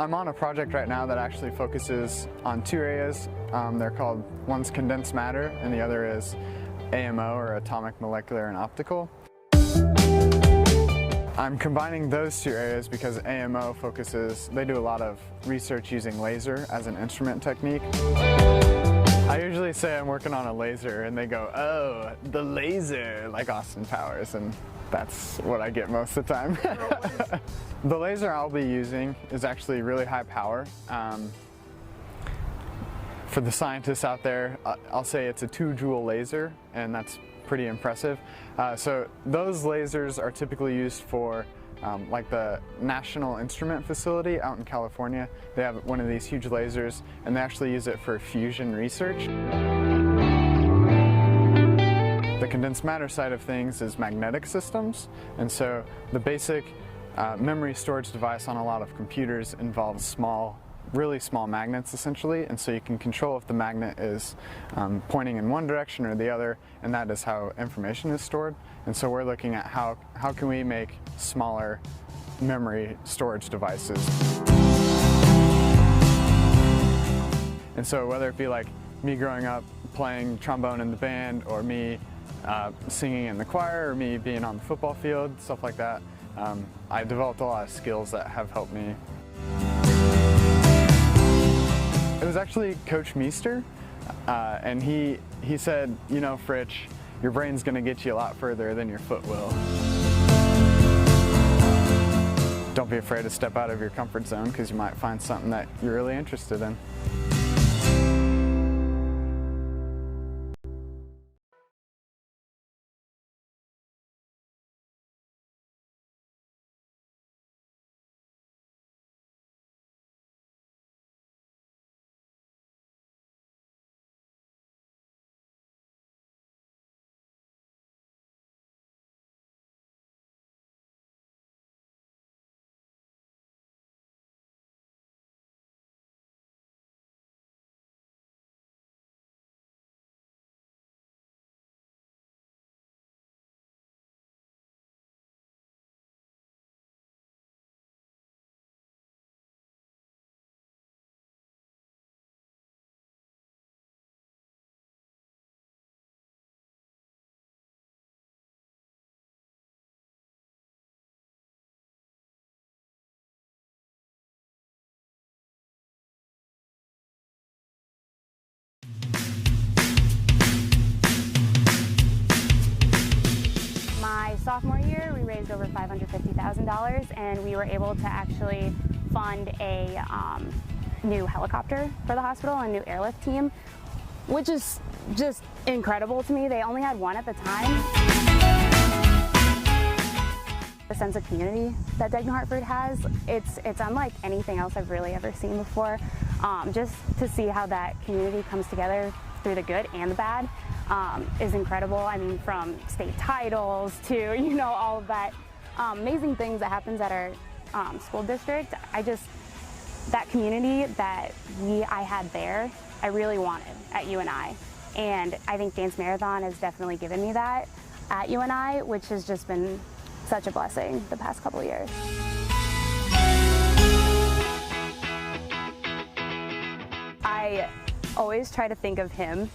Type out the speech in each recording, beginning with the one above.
I'm on a project right now that actually focuses on two areas. They're called, one's condensed matter and the other is AMO, or atomic, molecular, and optical. I'm combining those two areas because AMO focuses, they do a lot of research using laser as an instrument technique. I usually say I'm working on a laser and they go, oh, the laser, like Austin Powers, and that's what I get most of the time. The laser I'll be using is actually really high power. For the scientists out there, I'll say it's a 2-joule laser, and that's pretty impressive. So those lasers are typically used for like the National Instrument Facility out in California. They have one of these huge lasers, and they actually use it for fusion research. The condensed matter side of things is magnetic systems, and so the basic memory storage device on a lot of computers involves really small magnets essentially, and so you can control if the magnet is pointing in one direction or the other, and that is how information is stored. And so we're looking at how can we make smaller memory storage devices. And so whether it be like me growing up playing trombone in the band, or me singing in the choir, or me being on the football field, stuff like that, I developed a lot of skills that have helped me. It was actually Coach Meester, and he said, you know, Fritch, your brain's going to get you a lot further than your foot will. Don't be afraid to step out of your comfort zone, because you might find something that you're really interested in. Sophomore year, we raised over $550,000, and we were able to actually fund a new helicopter for the hospital, a new airlift team, which is just incredible to me. They only had one at the time. The sense of community that Dike-New Hartford has, it's unlike anything else I've really ever seen before. Just to see how that community comes together through the good and the bad is incredible. I mean, from state titles to, you know, all of that amazing things that happens at our school district. That community that I had there, I really wanted at UNI. And I think Dance Marathon has definitely given me that at UNI, which has just been such a blessing the past couple of years. I always try to think of him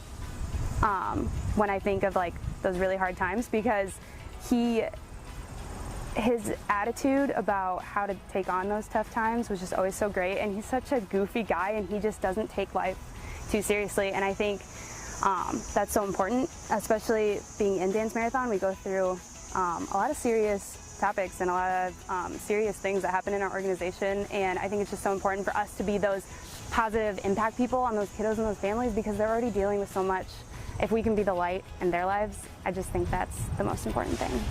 when I think of like those really hard times, because his attitude about how to take on those tough times was just always so great, and he's such a goofy guy, and he just doesn't take life too seriously, and I think that's so important, especially being in Dance Marathon. We go through a lot of serious topics and a lot of serious things that happen in our organization, and I think it's just so important for us to be those positive impact people on those kiddos and those families, because they're already dealing with so much. If we can be the light in their lives, I just think that's the most important thing.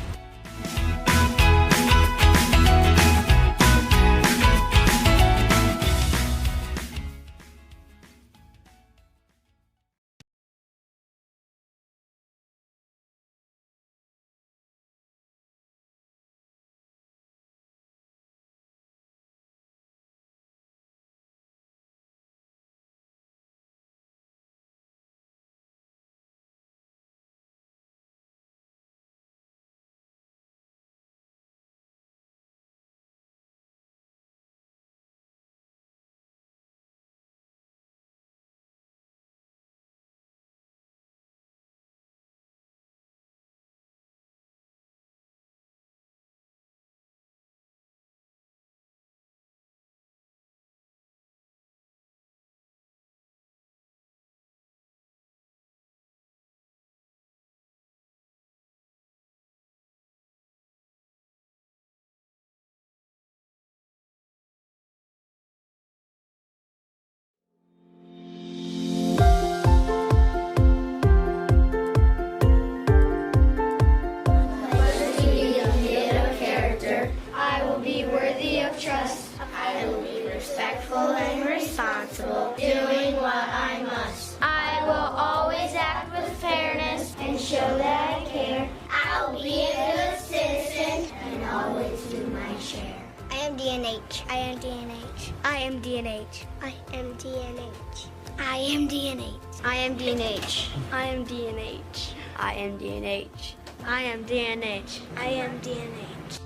DNH. I am DNH. I am DNH. I am DNH. I am DNH. I am DNH. I am DNH. I am DNH. I am DNH. I am DNH.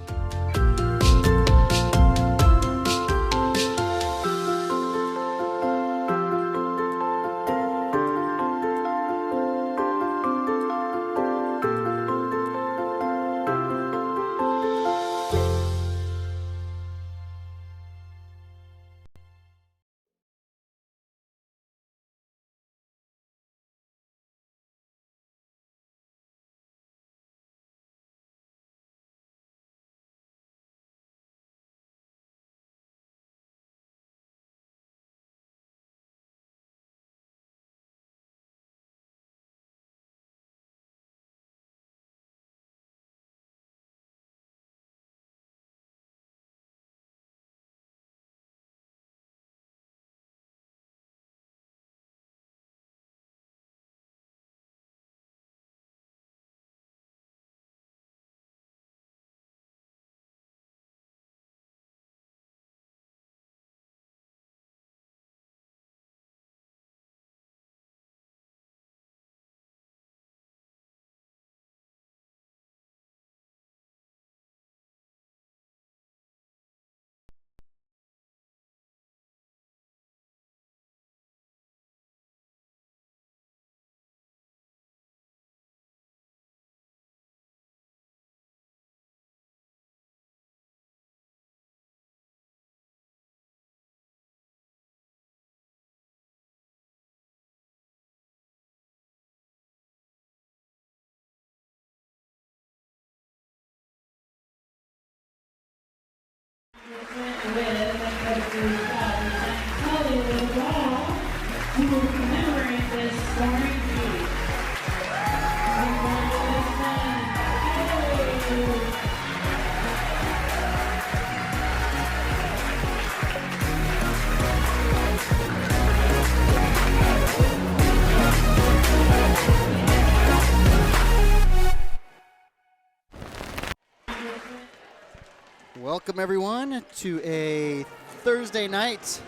Welcome everyone to a Thursday night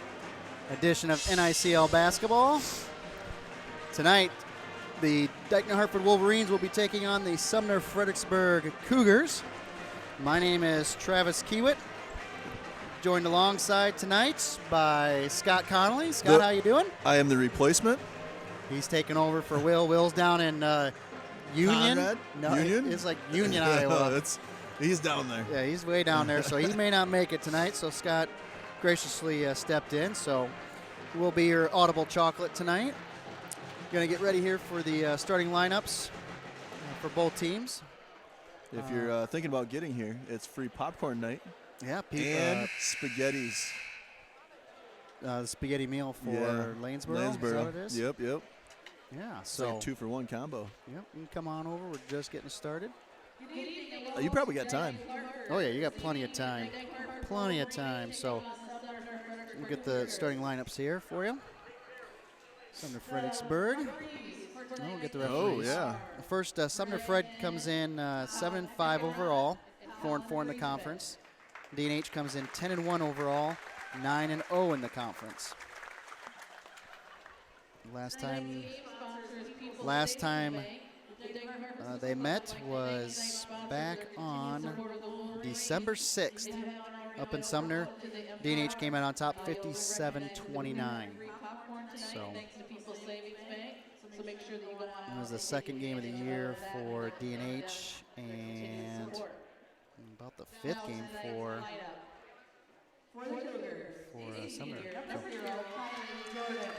edition of NICL basketball. Tonight, the Dike-New Hartford Wolverines will be taking on the Sumner-Fredericksburg Cougars. My name is Travis Kiewit, joined alongside tonight by Scott Connolly. Scott, how you doing? I am the replacement. He's taking over for Will. Will's down in Union. Conrad? No, Union? It's like Union, Iowa. He's down there. Yeah, he's way down there, so he may not make it tonight. So Scott graciously stepped in. So we'll be your audible chocolate tonight. Going to get ready here for the starting lineups for both teams. If you're thinking about getting here, it's free popcorn night. Yeah, and spaghettis. The spaghetti meal for Lanesboro. Is that what it is? Yep. Yeah, It's so like a 2-for-1 combo. Yep, you can come on over. We're just getting started. You probably got time. Oh yeah, you got plenty of time. Plenty of time. So we'll get the starting lineups here for you. Sumner-Fredericksburg. We'll get the referees. Oh yeah. First, Sumner-Fred comes in 7-5 overall, 4-4 in the conference. D&H comes in 10-1 overall, 9-0 in the conference. Last time they met was back on December 6th up in Sumner. D&H came out on top 57-29. So it was the second game of the year for D&H and about the fifth game for Sumner. So.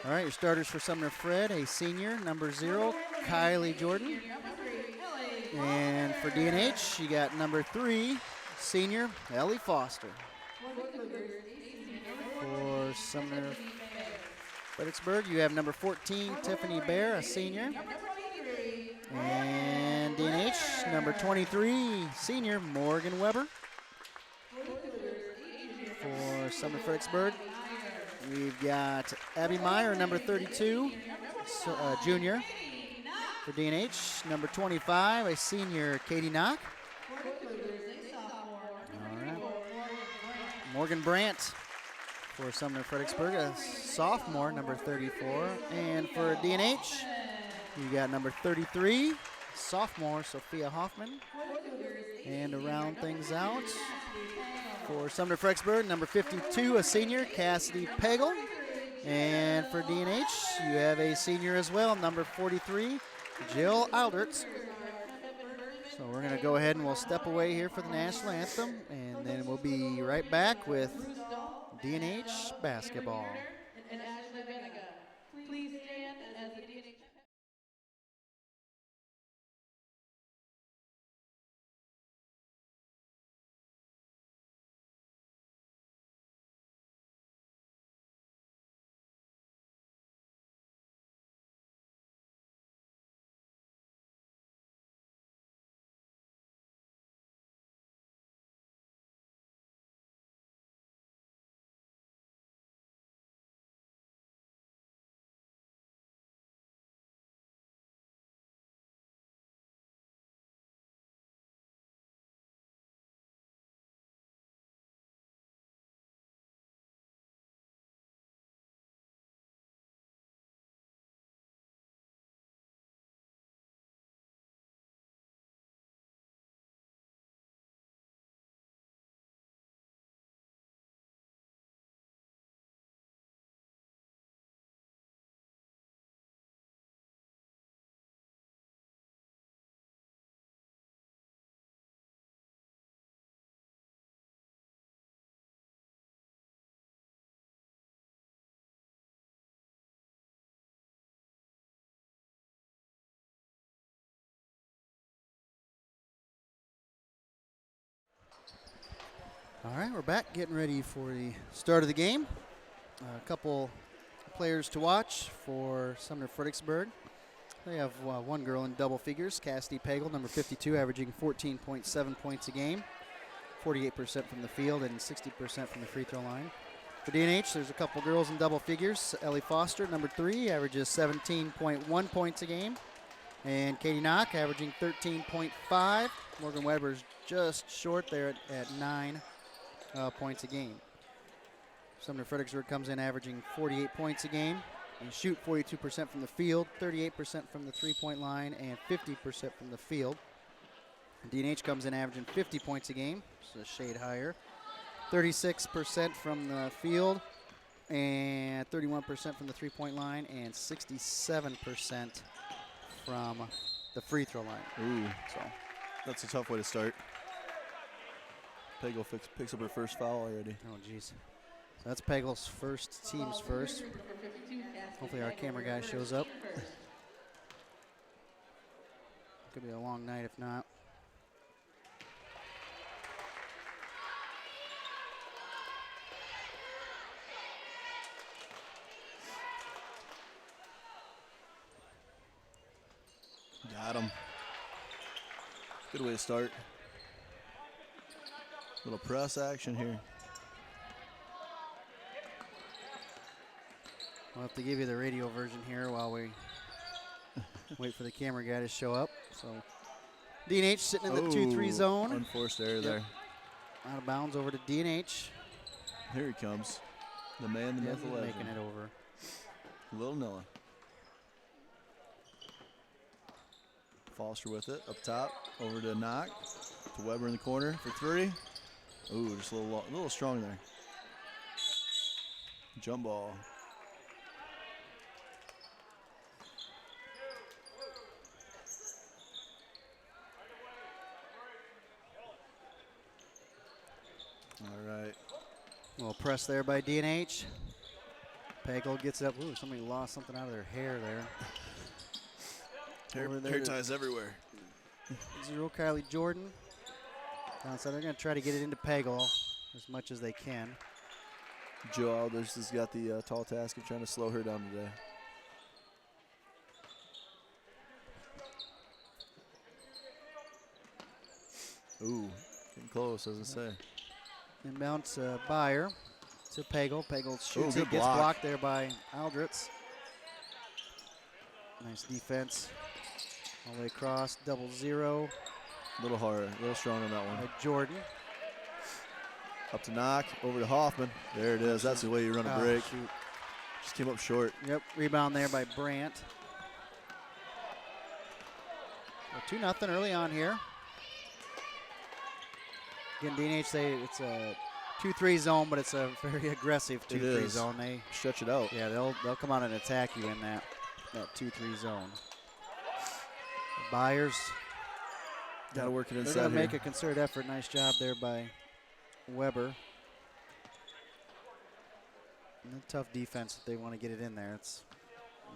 All right, your starters for Sumner-Fred, a senior, number 0, Kylie Jordan. And for D&H, you got number 3, senior, Ellie Foster. For Sumner-Fredericksburg, you have number 14, Tiffany Bear, a senior. And D&H, number 23, senior, Morgan Weber. For Sumner-Fredericksburg, we've got Abby Meyer, number 32, junior. For D&H, number 25, a senior, Katie Knock. All right. Morgan Brandt for Sumner-Fredericksburg, a sophomore, number 34. And for DNH, you got number 33, sophomore Sophia Hoffman. And to round things out, for Sumner-Fredericksburg, number 52, a senior, Cassidy Pagel. And for DNH, you have a senior as well, number 43, Jill Alderts. So we're going to go ahead and we'll step away here for the national anthem, and then we'll be right back with DNH basketball. Please stand as the DNH. All right, we're back getting ready for the start of the game. A couple players to watch for Sumner-Fredericksburg. They have one girl in double figures, Cassidy Pagel, number 52, averaging 14.7 points a game, 48% from the field and 60% from the free throw line. For DNH, there's a couple girls in double figures. Ellie Foster, number 3, averages 17.1 points a game. And Katie Knock, averaging 13.5. Morgan Weber's just short there at 9 points a game. Sumner-Fredericksburg comes in averaging 48 points a game. They shoot 42% from the field, 38% from the three-point line, and 50% from the field. DNH comes in averaging 50 points a game, so a shade higher. 36% from the field, and 31% from the three-point line, and 67% from the free throw line. Ooh, So that's a tough way to start. Pagel picks up her first foul already. oh, geez. So that's Pagel's first, team's first. Hopefully our camera guy shows up. Could be a long night if not. Got him. Good way to start. Little press action here. We'll have to give you the radio version here while we wait for the camera guy to show up. So DNH sitting in the 2-3 zone. Unforced error there. Out of bounds over to DNH. Here he comes. The man, the myth, the legend. Making it over. Little Noah. Foster with it, up top, over to Knock, to Weber in the corner for 3. Ooh, just a little strong there. Jump ball. All right. Little press there by DNH. Pagel gets it up. Ooh, somebody lost something out of their hair there. Hair ties everywhere. 0 Kylie Jordan. So they're going to try to get it into Pagel as much as they can. Joe Alders has got the tall task of trying to slow her down today. Ooh, getting close, as I say. Inbounds Byer to Pagel. Pagel shoots good it, gets block. blocked there by Aldritz. Nice defense. All the way across, 0-0 A little hard, a little strong on that one. by Jordan. Up to Knock, over to Hoffman. There it is. That's the way you run a break. Shoot. Just came up short. Yep, rebound there by Brandt. 2-0 early on here. Again, D&H say it's a 2-3 zone, but it's a very aggressive 2-3 zone. They stretch it out. Yeah, they'll come out and attack you in that 2-3 zone. The Byers got to work it inside. They're going to make a concerted effort. Nice job there by Weber. And a tough defense if they want to get it in there. It's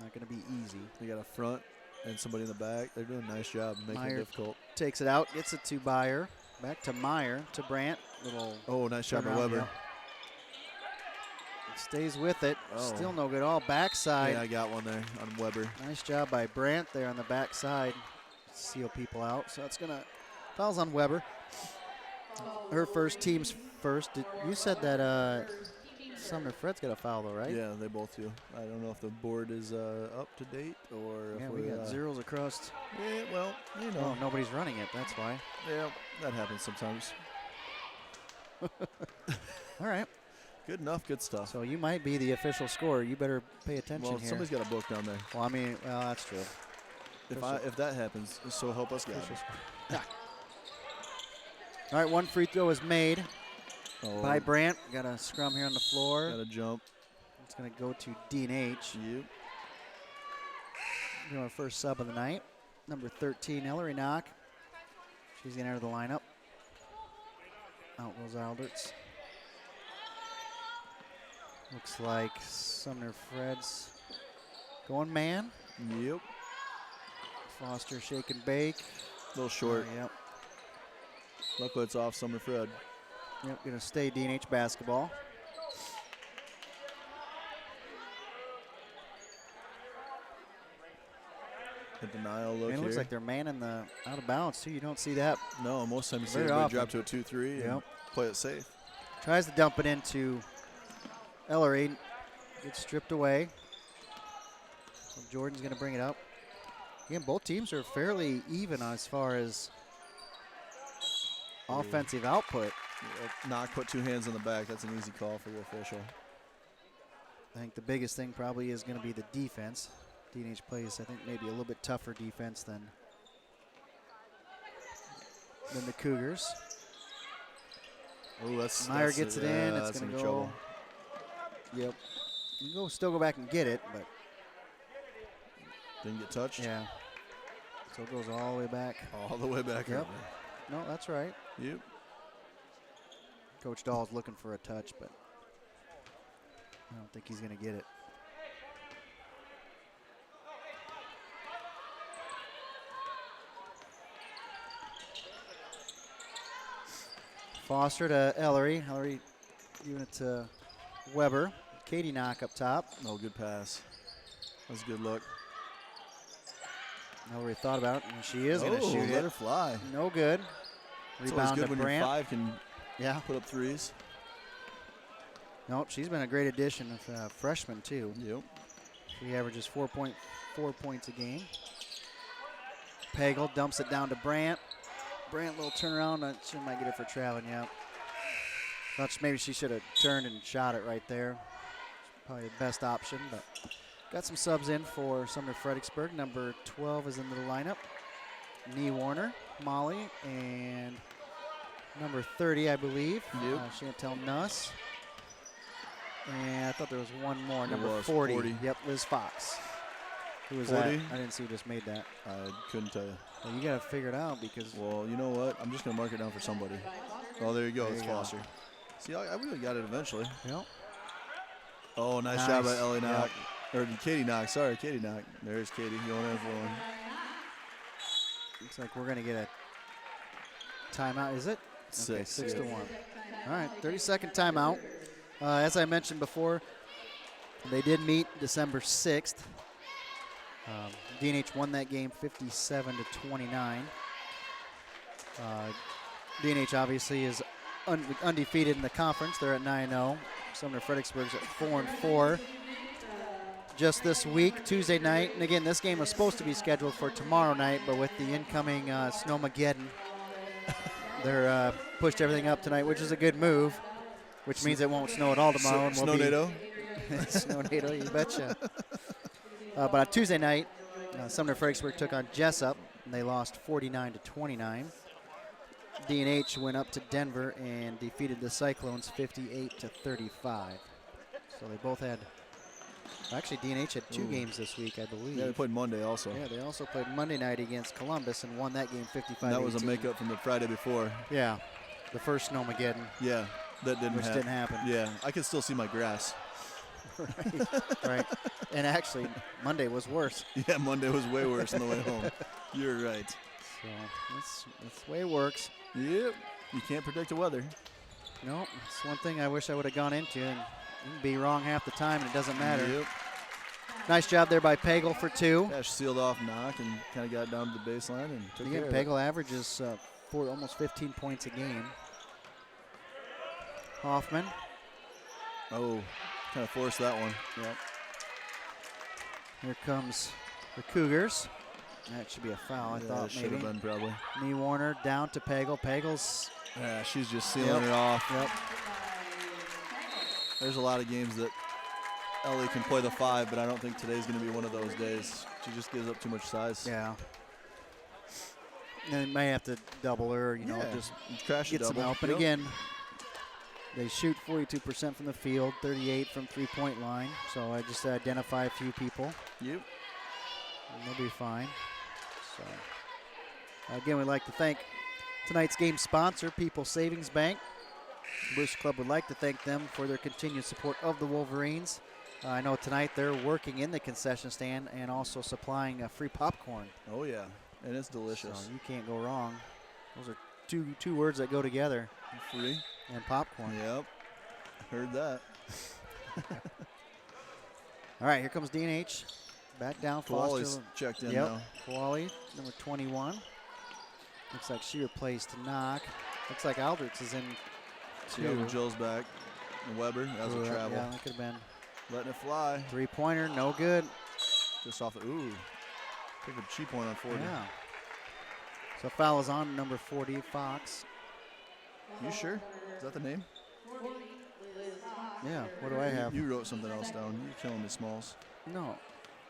not going to be easy. They got a front and somebody in the back. They're doing a nice job making it difficult. Takes it out, gets it to Byer. Back to Meyer, to Brandt. Nice shot by Weber. Stays with it. Still no good. All backside. Yeah, I got one there on Weber. Nice job by Brandt there on the backside. Seal people out. So it's going to, fouls on Weber. Her first, team's first. You said that Sumner-Fred's got a foul though, right? Yeah, they both do. I don't know if the board is up to date or if we got zeros across. Yeah, well, you know. Oh, nobody's running it, that's why. Yeah, that happens sometimes. All right. Good enough, good stuff. So you might be the official scorer. You better pay attention well, here. Somebody's got a book down there. Well, I mean, that's true. If that happens, so help us God. Yeah. All right, one free throw is made by Brandt. Got a scrum here on the floor. Got a jump. It's going to go to D&H. Yep. Doing our first sub of the night. Number 13, Ellery Knock. She's going to enter the lineup. Out goes Alderts. Looks like Sumner-Fred's going man. Yep. Foster shake and bake. A little short. Yep. Luckily it's off Sumner-Fred. Yep, going to stay D&H basketball. The denial look It here. looks like they're manning the out of bounds too. You don't see that. No, most times you see Very everybody often. drop to a 2-3 and play it safe. Tries to dump it into Ellery. Gets stripped away. So Jordan's going to bring it up. Again, both teams are fairly even as far as offensive output. Knock put two hands on the back. That's an easy call for the official. I think the biggest thing probably is going to be the defense. D&H plays, I think, maybe a little bit tougher defense than the Cougars. Oh, that's Meyer gets it in. Yeah, it's going to go. trouble. Yep. You can still go back and get it, but didn't get touched. yeah. So it goes all the way back. All the way back. Yep. Over. No, that's right. Yep. Coach Dahl's looking for a touch, but I don't think he's going to get it. Foster to Ellery. Ellery giving it to Weber. Katie Knock up top. No, good pass. That was a good look. Ellery thought about it, and she is going to shoot let it. her fly. No good. It's always Rebound good to when Brandt. your five can Yeah. put up threes. Nope, she's been a great addition of freshman, too. Yep. She averages 4.4 points a game. Pagel dumps it down to Brandt. Brandt, little turnaround. She might get it for traveling, yeah. Thought maybe she should have turned and shot it right there. Probably the best option, but got some subs in for Sumner-Fredericksburg. Number 12 is into the lineup. Nee Warner, Molly, and number 30, I believe. Yep. Chantel Nuss. And I thought there was one more, There number was, 40. 40. Yep, Liz Fox. Who was 40? that? I didn't see who just made that. I couldn't tell you. Well, you got to figure it out because. Well, you know what? I'm just going to mark it down for somebody. Oh, there you go. There It's you go. Foster. See, I really got it eventually. Yep. Oh, nice job by Ellie Knock. Or Katie Knock. Sorry, Katie Knock. There's Katie going in for one. Looks like we're going to get a timeout. Is it? Okay, 6 to 1. All right, 30-second timeout. As I mentioned before, they did meet December 6th. D&H won that game 57-29. D&H obviously is undefeated in the conference. They're at 9-0. Sumner-Fredericksburg's at 4-4. Just this week, Tuesday night, and again, this game was supposed to be scheduled for tomorrow night, but with the incoming Snowmageddon, they're pushed everything up tonight, which is a good move. which means it won't snow at all tomorrow. And we'll Snow-nado. Snow-nado, you betcha. But on Tuesday night, Sumner-Fredericksburg took on Jessup, and they lost 49-29. D&H went up to Denver and defeated the Cyclones 58-35. So they both had, actually D&H had 2 games this week, I believe. Yeah, they played Monday also. Yeah, they also played Monday night against Columbus and won that game 55-18. That was a makeup from the Friday before. Yeah, the first Snowmageddon. Yeah, that didn't Which didn't happen. Yeah, I could still see my grass. Right. And actually, Monday was worse. Yeah, Monday was way worse on the way home. You're right. So that's the way it works. Yep. You can't predict the weather. No, it's one thing I wish I would have gone into, and you can be wrong half the time, and it doesn't matter. Yep. Nice job there by Pagel for 2. Cash sealed off knock and kind of got down to the baseline and took care Again, of it. Pagel averages almost 15 points a game. Hoffman. Oh, kind of forced that one. Yep. Here comes the Cougars. That should be a foul, I thought should maybe. have been probably. Knee Warner down to Pagel. Pagel's. Yeah, she's just sealing it off. Yep. There's a lot of games that Ellie can play the 5, but I don't think today's going to be one of those days. She just gives up too much size. Yeah. And they may have to double her, just crash get some help. And again, they shoot 42% from the field, 38 from three-point line. So I just identify a few people. Yep. And they'll be fine. So again, we'd like to thank tonight's game sponsor, People's Savings Bank. The Booster Club would like to thank them for their continued support of the Wolverines. I know tonight they're working in the concession stand and also supplying free popcorn. Oh, yeah. And it's delicious. So you can't go wrong. Those are two words that go together. Free. And popcorn. Yep. Heard that. All right, here comes D&H. Back down. Kowali's Foster. checked in Yep. now. Kowali, number 21. Looks like she replaced Knock. Looks like Aldrich is in too. Yep, Jill's back. And Weber, that was a travel. Yeah, that could have been. Letting it fly. Three-pointer, no good. Just off the, ooh. Took a cheap one on 40. Yeah. So foul is on number 40, Fox. You sure? Is that the name? Yeah, what do I have? You wrote something else down. You're killing me, Smalls. No,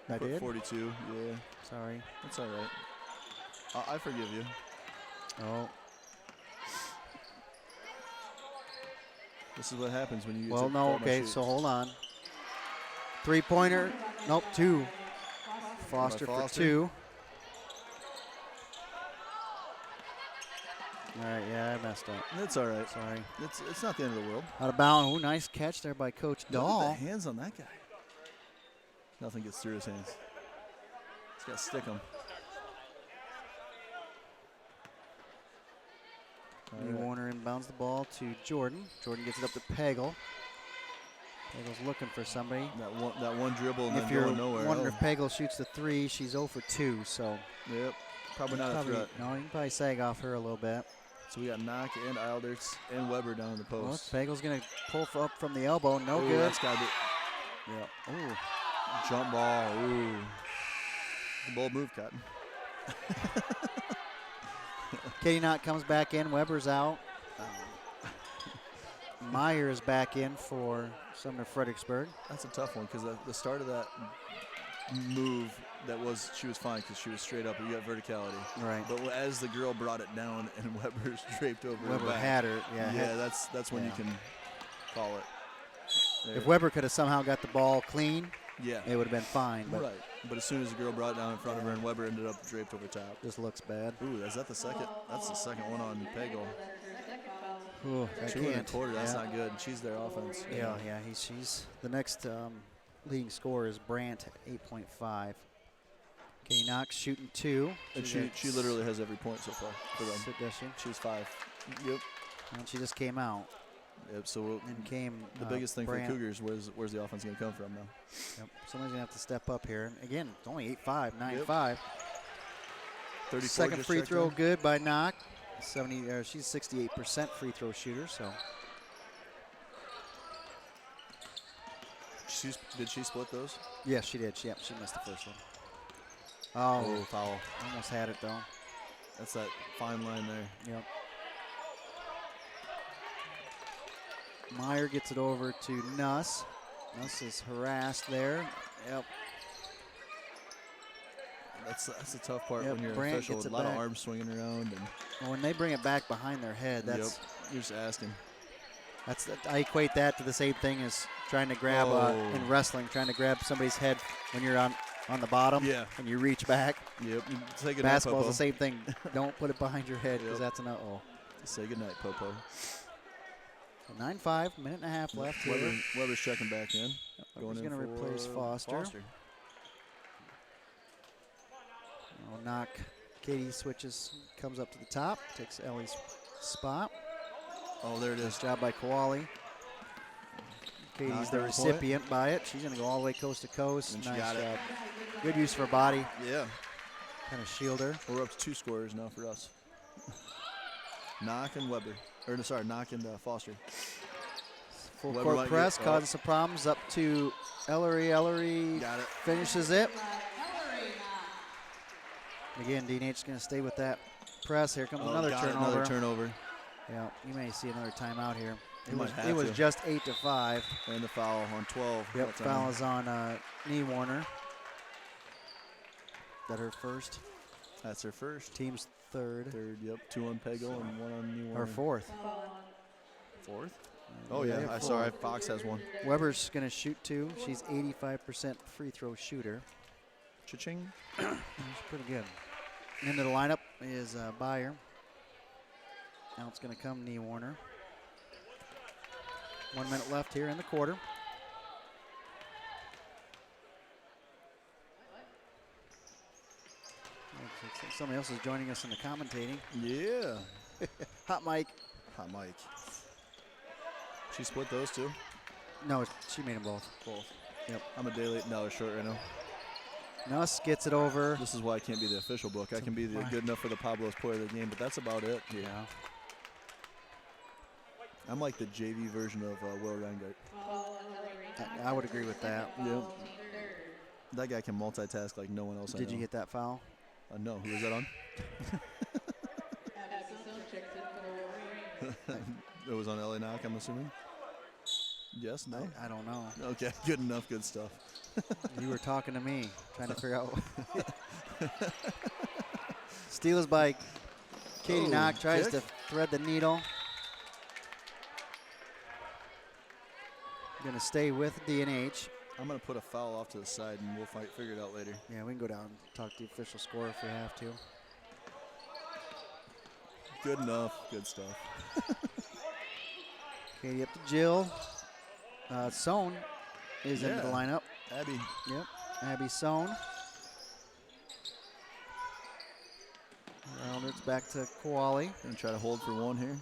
I Put did? 42, yeah. Sorry. That's all right. I forgive you. Oh. This is what happens when you Well, no, okay, so hold on. Three-pointer, nope, 2. Foster for 2. All right, yeah, I messed up. It's all right. Sorry. It's not the end of the world. Out of bounds. Ooh, nice catch there by Coach Look Dahl. at the hands on that guy. Nothing gets through his hands. He's got to stick them. Warner inbounds the ball to Jordan. Jordan gets it up to Pagel. Pagel's looking for somebody. That one dribble and if then you're going nowhere. wondering if Pagel shoots the 3, she's 0 for 2. So Yep. Probably not a threat. No, you can probably sag off her a little bit. So we got Knock and Alders and Weber down in the Well, post. Pagel's going to pull up from the elbow. No Ooh, good. That's got to be. Yeah. Ooh. Jump ball. Ooh. The bold move, Cotton. Katie Knott comes back in. Weber's out. Meyer is back in for Sumner-Fredericksburg. That's a tough one because the start of that move, she was fine because she was straight up. You got verticality. Right. But as the girl brought it down and Weber's draped over her Weber back, had her. Yeah. Yeah, that's when you can call it. There. If Weber could have somehow got the ball clean, yeah, it would have been fine. But right. But as soon as the girl brought it down in front of her and Weber ended up draped over top. This looks bad. Ooh, is that the second? That's the second one on Pagel. Ooh, I 2 can't. $2.25. That's Yeah. not good. She's their offense. Yeah. She's the next leading scorer is Brandt, 8.5. Katie Knox shooting 2. And she literally has every point so far for them. Does she? She's 5. Yep. And she just came out. Yep. So And came the biggest thing Brandt. for the Cougars, where's the offense going to come from now? Yep. Somebody's gonna have to step up here. And again, it's only 8-5, 9-5. 34 Second just free checked throw in. good by Knock. She's 68% free throw shooter. So Did she split those? yes, she did. She missed the first one. Oh, foul. Almost had it though. That's that fine line there. Yep. Meyer gets it over to Nuss. Nuss is harassed there. Yep. That's the tough part Yep, when you're an Brandt official. gets A it lot back. of arms swinging around. And Well, when they bring it back behind their head, that's you're just asking. I equate that to the same thing as trying to grab in wrestling, trying to grab somebody's head when you're on the bottom. Yeah. And you reach back. Yep. Say goodnight, Basketball's Popo. the same thing. Don't put it behind your head because Yep. that's an uh-oh. Say goodnight, Popo. 9-5, minute and a half left here. Weber's checking back in. Weber's Going going to in for replace Foster. I'll knock. Katie switches, comes up to the top, takes Ellie's spot. Oh, there it Nice is. job by Koali. Katie's Knocked the down point. recipient by it. She's going to go all the way coast to coast. And she Nice got it. job. Good use of her body. Yeah. Kind of shield her. We're up to 2 scorers now for us. Knock and Weber. Or, sorry, Knock and Foster. Full Weber court might press, get- causing some problems. Up to Ellery. Ellery Got it. finishes it. Again, D&H is going to stay with that press. Here comes another got it, turnover. Another turnover. Yeah, you may see another timeout here. You might have It was to. just 8-5. And the foul on 12. Yep, that time. foul is on Knee Warner. That her first. That's her first. Team's third. Third, yep. 2 on Peggle and 1 on New Or Warner. fourth. Fourth? Oh, yeah. I saw it. Fox has 1. Weber's going to shoot 2. She's 85% free throw shooter. Cha-ching. She's pretty good. Into the lineup is Beyer. Now it's going to come Knee Warner. 1 minute left here in the quarter. Looks like somebody else is joining us in the commentating. Yeah. Hot mic. Hot mic. She split those 2. No, she made them both. Both. Yep. I'm a day late and $1 short right now. Nuss gets it over. This is why I can't be the official book. I can be good enough for the Pablo's player of the game, but that's about it. Yeah. I'm like the JV version of Will Reingart. I would agree with that. Yep. That guy can multitask like no one else I know. Did you get that foul? No. Who was that on? It was on LA Knock, I'm assuming? Yes? No? I don't know. Okay, good enough. Good stuff. You were talking to me, trying to figure out. Steals by Katie Knock, tries kick. to thread the needle. Going to stay with D&H. I'm going to put a foul off to the side, and we'll figure it out later. Yeah, we can go down and talk to the official score if we have to. Good enough. Good stuff. Katie up to Jill. Sohn is into the Yeah. lineup. Abby. Yep, Abby Sohn. Around it's back to Koali. Going to try to hold for 1 here.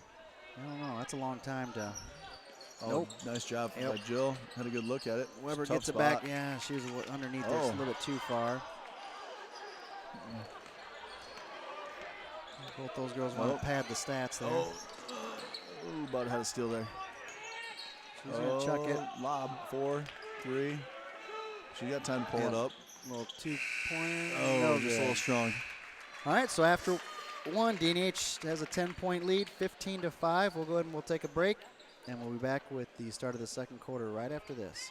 I don't know, that's a long time to. Oh, Nope. nice job Yep. by Jill. Had a good look at it. Weber Tough gets it spot. back. Yeah, she was underneath there. It's a Oh. little bit too far. Both those girls want Oh. to pad the stats there. Oh. Ooh, about had a steal there. She's going to chuck it. Lob. 4, 3. She got time to pull it Yeah. up. Little 2-point. Oh, no just a good. little strong. All right, so after 1, D&H has a 10-point lead, 15-5. We'll go ahead and we'll take a break, and we'll be back with the start of the second quarter right after this.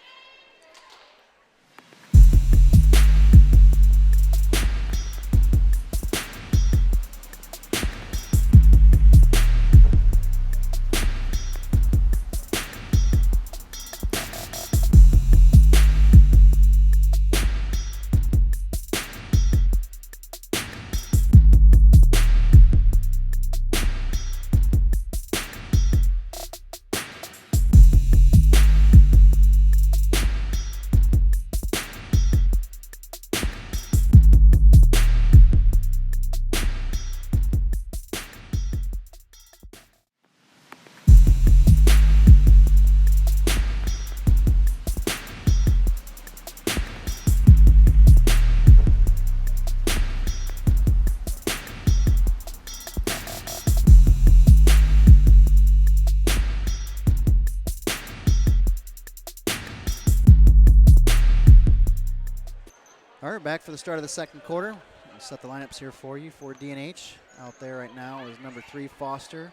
All right, back for the start of the second quarter. We'll set the lineups here for you for D&H. Out there right now is number 3, Foster.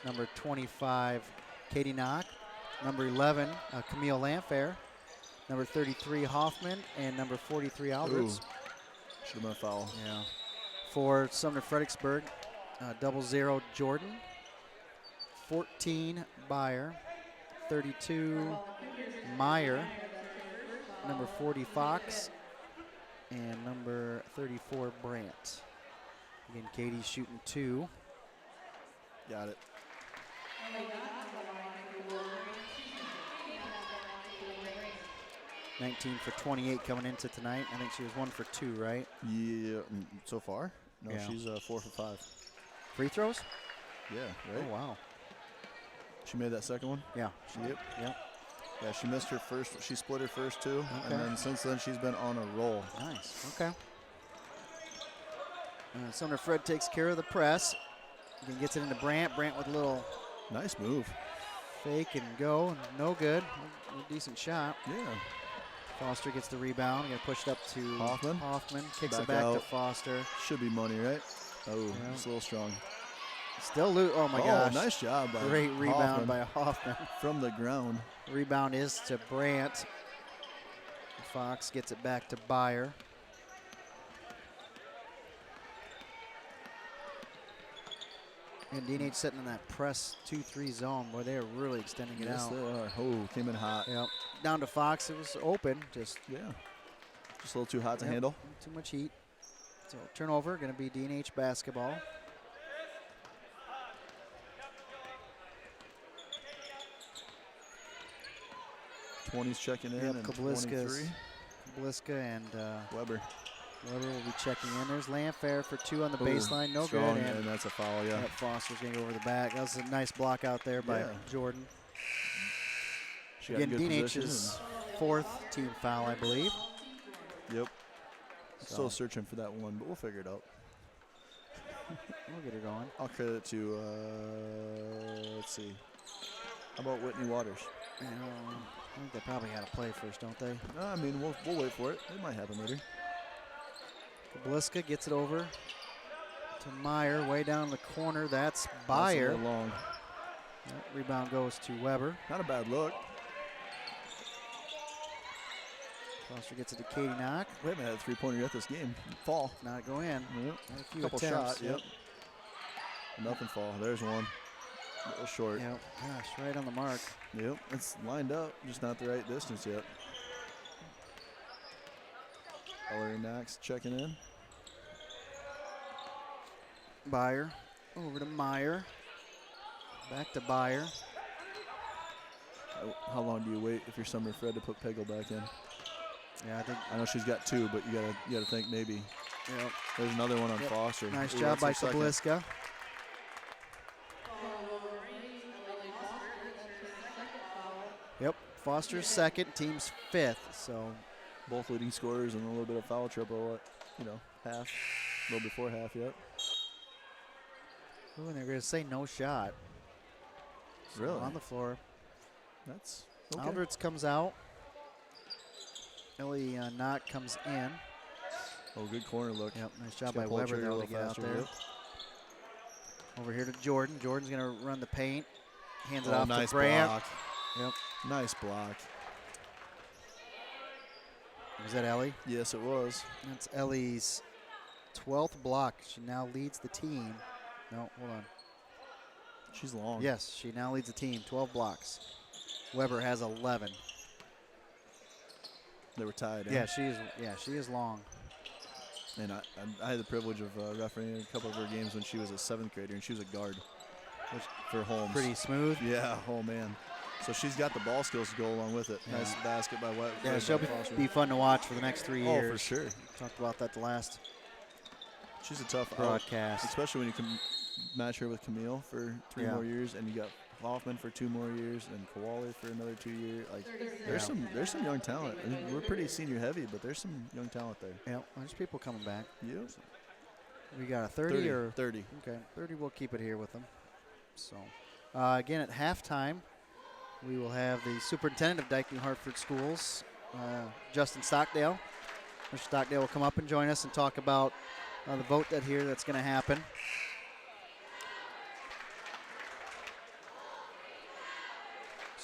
Number 25, Katie Knock. Number 11, Camille Lamphere. Number 33, Hoffman, and number 43, Alberts. Should have been a foul. Yeah. For Sumner-Fredericksburg, 00, Jordan. 14, Byer. 32, Meyer. Number 40, Fox. And number 34, Brandt. Again, Katie's shooting 2. Got it. 19 for 28 coming into tonight. I think she was 1 for 2, right? Yeah, so far? No, Yeah. she's 4 for 5. Free throws? Yeah, right? Oh, wow. She made that second one? Yeah. Yep. Yep. Yeah, she missed her first. She split her first 2, Okay. and then since then she's been on a roll. Nice. Okay. Sumner Fred takes care of the press. Again, gets it into Brandt. Brandt with a little Nice move. fake and go, and no good. A decent shot. Yeah. Foster gets the rebound. Going to push it up to Hoffman. Hoffman kicks Back it back to out. Foster. Should be money, right? Oh, Yeah. it's a little strong. Still loot. Oh my gosh. Nice job by Great rebound Hoffman by Hoffman. from the ground. Rebound is to Brandt. Fox gets it back to Byer. And D&H sitting in that press 2-3 zone where they're really extending it Yes, out. they are. Oh, came in hot. Yep. Down to Fox. It was open. Just Yeah. Just a little too hot to Yep. handle. too much heat. So turnover going to be D&H basketball. '20s checking in Yep, and Kabliska's- 23. Bliska and Weber. Weber will be checking in. There's Lamphere for 2 on the Ooh, baseline. No strong, good. And and that's a foul, yeah. Yep, Foster's going to go over the back. That was a nice block out there by Yeah. Jordan. She got in Again, good position D&H's 4th team foul, I believe. and- Yep. So Still searching for that one, but we'll figure it out. we'll get her going. I'll credit it to, let's see. How about Whitney Waters? I think they probably had to play first, don't they? I mean, we'll wait for it. It might happen later. Bliska gets it over to Meyer, way down the corner. That's That's a Byer. little long. Yep, rebound goes to Weber. Not a bad look. Foster gets it to Katie Knock. We haven't had a three-pointer yet this game. Fall. Not go in. Yep. Had a few Couple attempts. shots. Yep. Nothing fall. There's one. A little short. Yep. Gosh, right on the mark. Yep. It's lined up, just not the right distance yet. Ellery Knox checking in. Byer over to Meyer. Back to Byer. How long do you wait if you're Sumner-Fred to put Peggle back in? Yeah, I think. I know she's got 2, but you gotta think maybe. Yep. There's another one on Yep. Foster. Nice Ooh, job that's by her second. Kabliska. Yep. Foster's second, team's 5th. So Both leading scorers and a little bit of foul trouble at, half. A little before half yet. ooh, and they're going to say no shot. So Really? on the floor. That's okay. Alberts comes out. Ellie Knott comes in. Oh, good corner look. Yep, nice job She by gotta pull the Weber trigger a though to little get out faster, there. yep. Over here to Jordan. Jordan's going to run the paint. Hands it Oh, off nice to Brandt. block. Yep. Nice block. Was that Ellie? Yes, it was. That's Ellie's 12th block. She now leads the team. No, hold on. She's long. Yes, she now leads the team. 12 blocks. Weber has 11. They were tied. Yeah, she is long. And I had the privilege of refereeing a couple of her games when she was a 7th grader, and she was a guard for Holmes. Pretty smooth. Yeah, oh man. So she's got the ball skills to go along with it. Yeah. Nice basket by Wet. Yeah, she'll be fun to watch for the next 3 years. Oh, for sure. Talked about that the last She's a tough out, broadcast. especially when you can match her with Camille for 3 Yeah. more years, and you got Hoffman for 2 more years, and Kowali for another 2 years. Like, there's some young talent. I mean, we're pretty senior heavy, but there's some young talent there. Yeah, there's people coming back. Yep. We got a 30 or 30. okay, 30. We'll keep it here with them. So, again at halftime, we will have the superintendent of Dike-New Hartford Schools, Justin Stockdale. Mr. Stockdale will come up and join us and talk about the vote that's going to happen.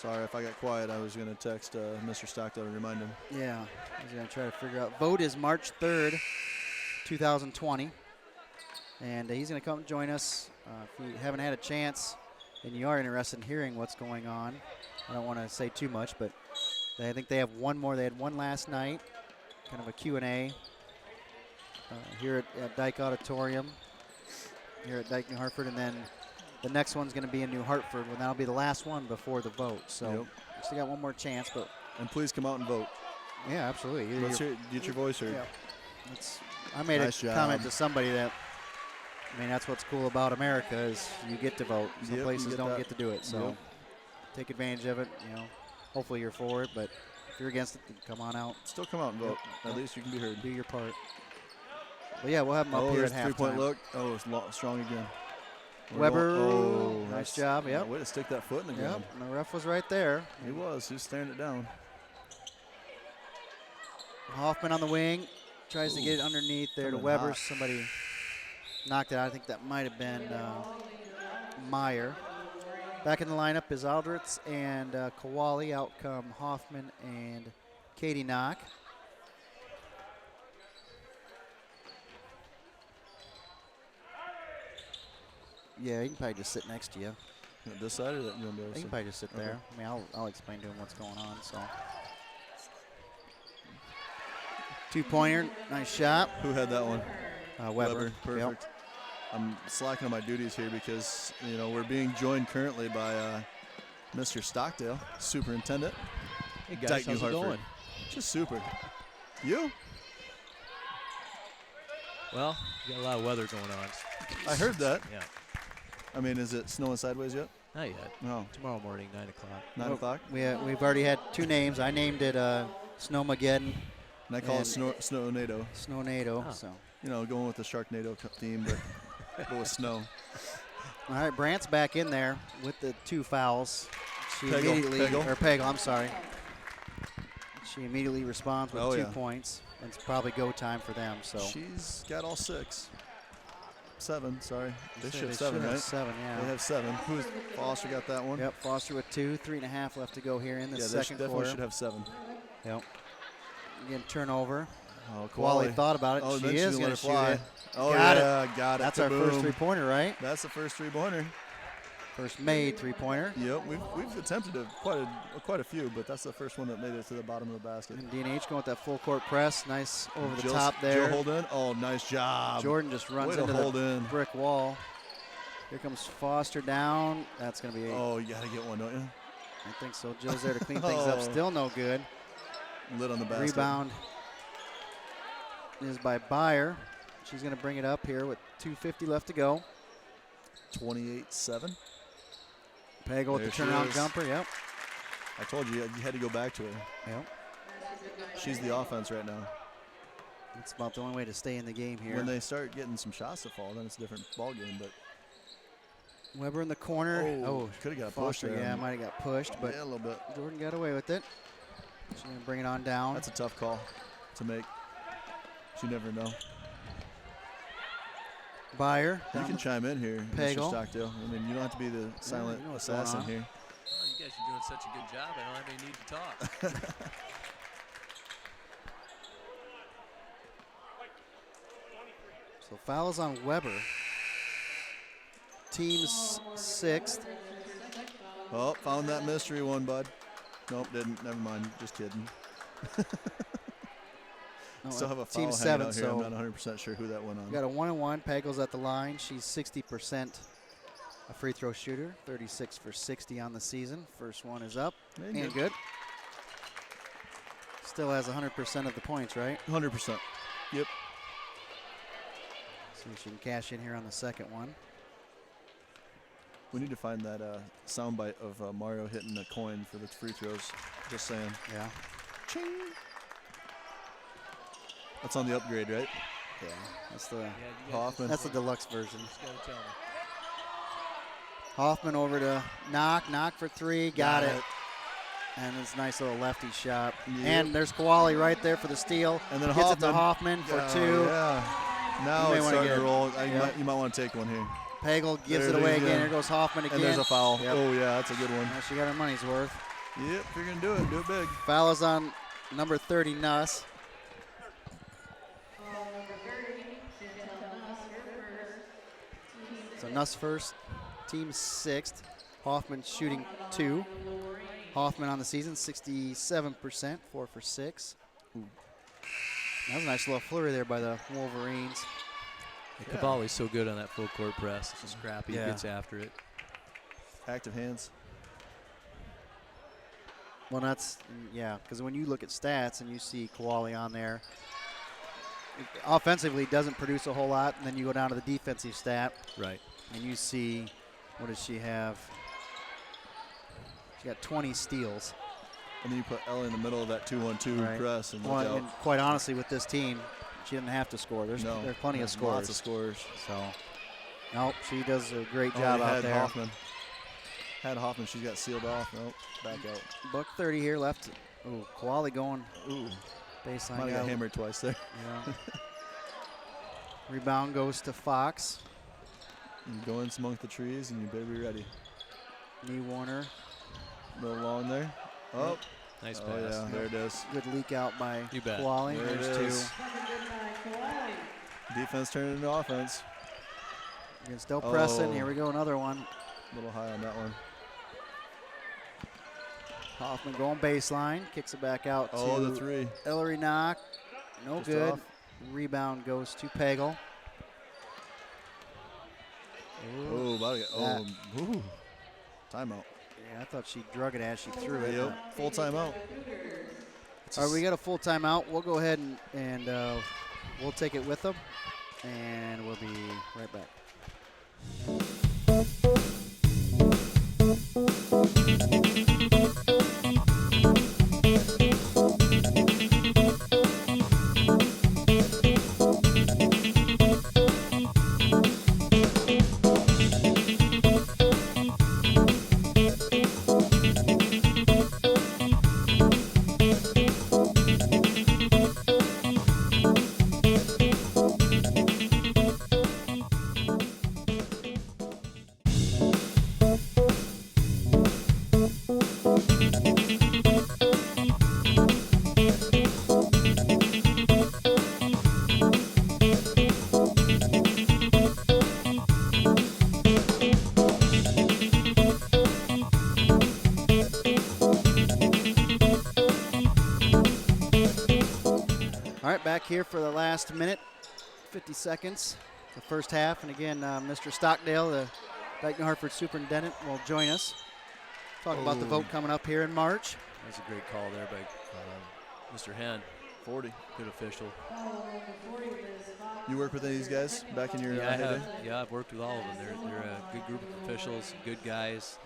Sorry if I got quiet. I was going to text Mr. Stockdale to remind him. Yeah, I was going to try to figure out. Vote is March 3rd, 2020. And he's going to come join us. If you haven't had a chance and you are interested in hearing what's going on, I don't want to say too much, but I think they have one more. They had one last night, kind of a Q&A here at Dike Auditorium, here at Dike-New Hartford, and then the next one's going to be in New Hartford, and that'll be the last one before the vote. So we still got one more chance, but and please come out and vote. Yeah, absolutely. Let's get your voice heard. Yeah. I made nice a comment to somebody that, I mean, that's what's cool about America is you get to vote. Some places don't get to do it, so take advantage of it. You know, hopefully you're for it, but if you're against it, then come on out. Still come out and vote. At least you can be heard. Do your part. But yeah, we'll have them up here at halftime. Three-point look. Oh, it's strong again. Weber, nice job. Yep. Way to stick that foot in the ground. And the ref was right there. He was. He was staring it down. Hoffman on the wing. Tries to get it underneath there to Weber. Hot. Somebody knocked it out. I think that might have been Meyer. Back in the lineup is Aldritz and Kowali. Out come Hoffman and Katie Knock. Yeah, he can probably just sit next to you. This side or that? You he can probably just sit there. I mean, I'll explain to him what's going on. So, 2-pointer, nice shot. Who had that one? Weber. Perfect. Yep. I'm slacking on my duties here because we're being joined currently by Mr. Stockdale, superintendent. Hey guys, how's it going? Just super. You? Well, you got a lot of weather going on. I heard that. Yeah. I mean, is it snowing sideways yet? Not yet. No. Tomorrow morning, 9 o'clock. 9 o'clock? We've already had 2 names. I named it Snowmageddon. And I call it Snownado. Snownado. So. Going with the Sharknado theme, but with snow. All right, Brandt's back in there with the 2 fouls. Pagel. I'm sorry. She immediately responds with 2 points. It's probably go time for them. So she's got all 6. 7, sorry. They should have 7, right? right? 7, yeah. They have 7. Foster got that one? Yep, Foster with 2, 3.5 left to go here in the second quarter. Definitely should have 7. Yep. Again, turnover. Oh, Kowali thought about it. She is going to shoot it. Oh, got it. That's our first 3-pointer, right? That's the first 3-pointer. First made 3-pointer. Yep, we've attempted quite a few, but that's the first one that made it to the bottom of the basket. And D&H going with that full court press. Nice over the top there. Jill Holden. Oh, nice job. Jordan just runs into the brick wall. Here comes Foster down. That's going to be Oh, you got to get one, don't you? I think so. Jill's there to clean things up. Still no good. Lid on the basket. Rebound is by Byer. She's going to bring it up here with 2:50 left to go. 28-7. Pagel with the turnaround jumper, yep. I told you had to go back to her. Yep. She's the offense right now. It's about the only way to stay in the game here. When they start getting some shots to fall, then it's a different ball game. But Weber in the corner. Oh, could have got Foster, pushed there. Yeah, might have got pushed, but a little bit. Jordan got away with it. She's going to bring it on down. That's a tough call to make. You never know. Byer. You can chime in here, Pagel. Mr. Stockdale. I mean, you don't have to be the silent assassin here. Well, you guys are doing such a good job. I don't have any need to talk. So fouls on Weber. Team's 6th. Oh, found that mystery one, bud. Nope, didn't. Never mind. Just kidding. Still have a foul Team 7, out here. so I'm not 100% sure who that went on. We got a 1-and-1. Pagel's at the line. She's 60% a free throw shooter. 36 for 60 on the season. First one is up and good. Still has 100% of the points, right? 100%. Yep. See if she can cash in here on the second one. We need to find that soundbite of Mario hitting a coin for the free throws. Just saying. Yeah. Ching. That's on the upgrade, right? Yeah. That's the Hoffman. That's the deluxe version. Just gotta tell me. Hoffman over to Knock. Knock for 3. Got it. And this nice little lefty shot. Yep. And there's Kowali right there for the steal. And then gets it to Hoffman for 2. Yeah. Now it's starting to roll. You might want to take one here. Pagel gives it away again. Here goes Hoffman again. And there's a foul. Yep. Oh, yeah, that's a good one. She got her money's worth. Yep, if you're going to do it big. Foul is on number 30, Nuss. So Nuss first, team 6th. Hoffman shooting 2. Hoffman on the season, 67%, 4 for 6. Ooh. That was a nice little flurry there by the Wolverines. Yeah. Cavalli's so good on that full court press. It's scrappy, Yeah. gets after it. Active hands. Well, that's, yeah, because when you look at stats and you see Kowali on there, offensively doesn't produce a whole lot, and then you go down to the defensive stat. Right. And you see, what does she have? She got 20 steals. And then you put Ellie in the middle of that 2-1-2 press. And, look out. And quite honestly, with this team, she didn't have to score. There's plenty of scores. Lots of scores. So, nope, she does a great job out there. Hoffman. Had Hoffman. She's got sealed off. Nope, back out. Buck 30 here left. Ooh, Kowali going. Ooh. Baseline. Might have got hammered twice there. Yeah. Rebound goes to Fox. You go in amongst the trees, and you better be ready. Knee Warner. A little long there. Oh. Nice pass. Yeah, there it is. Good leak out by You bet. Kowali. There There's it is. 2. Defense turning into offense. Again, still pressing. Here we go, another one. A little high on that one. Hoffman going baseline. Kicks it back out to the 3. Ellery Knock. No Just good. off. Rebound goes to Pagel. Oh, about to get, ooh. Timeout. Yeah, I thought she drug it as she threw it. Yep, full timeout. All right, we got a full timeout. We'll go ahead and we'll take it with them, and we'll be right back. Back here for the last minute, 50 seconds, the first half. And again, Mr. Stockdale, the Dike-New Hartford superintendent, will join us. Talk about the vote coming up here in March. That was a great call there by Mr. Hen. 40. Good official. You work with any of these guys back in your I heyday? have. Yeah, I've worked with all of them. They're a good group of officials, good guys.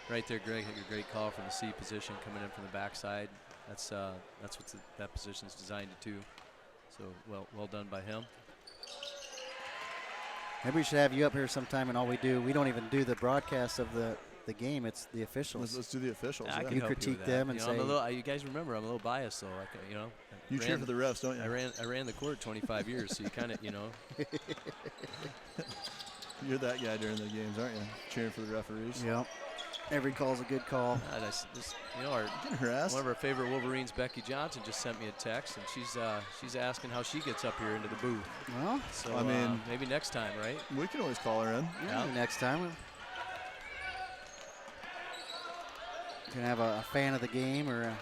Right there, Greg, had a great call from the C position coming in from the backside. That's what that position's designed to do. So well done by him. Maybe we should have you up here sometime, and all we don't even do the broadcast of the game. It's the officials. Let's do the officials. I can You help critique with them that. and I'm say, you guys remember I'm a little biased, so You cheer for the refs, don't you? I ran the court 25 years, so you kind of You're that guy during the games, aren't you? Cheering for the referees. Yep. Every call's a good call. Getting harassed. One of our favorite Wolverines, Becky Johnson, just sent me a text, and she's asking how she gets up here into the booth. Well, so I mean, maybe next time, right? We can always call her in. Yeah. Next time. We can have a fan of the game or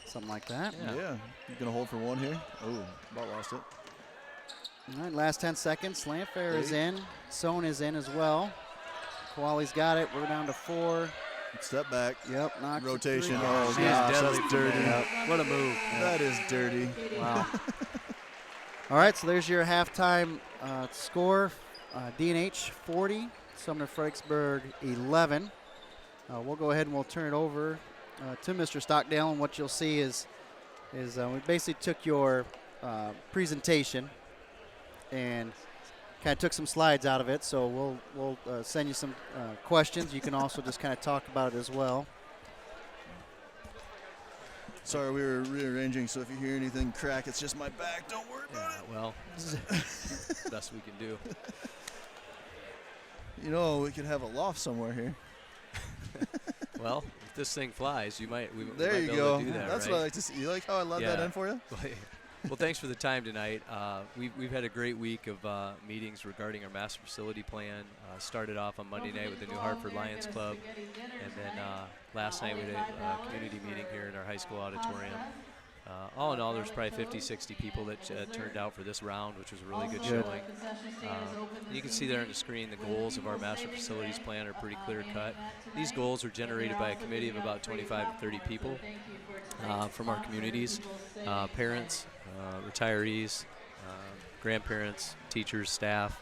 something like that. Yeah. You gonna hold for one here? Oh, about lost it. All right, last 10 seconds. Landfair is in. Sohn is in as well. Kowali's got it. We're down to 4. Step back. Yep. Knocked Rotation. it 3. Oh, She gosh, is deadly. that's dirty. Yep. What a move. That is dirty. Wow. All right, so there's your halftime score. D&H 40, Sumner-Fredericksburg 11. We'll go ahead and we'll turn it over to Mr. Stockdale, and what you'll see is we basically took your presentation and kind of took some slides out of it. So we'll send you some questions. You can also just kind of talk about it as well. Sorry, we were rearranging, so if you hear anything crack, it's just my back. Don't worry about it. Well, best we can do. You know, we could have a loft somewhere here. Well, if this thing flies, we might There be you able go. to do that, That's right? what I like to see. You like how I love that Yeah. in for you? Well, thanks for the time tonight. We've had a great week of meetings regarding our master facility plan. Started off on Monday night with the New Hartford Lions Club, and then last night we had a community meeting here in our high school auditorium. All in all, there's probably 50, 60 people that turned out for this round, which was a really good showing. You can see there on the screen the goals of our master facilities plan are pretty clear cut. These goals were generated by a committee of about 25 to 30 people from our communities, parents, retirees, grandparents, teachers, staff,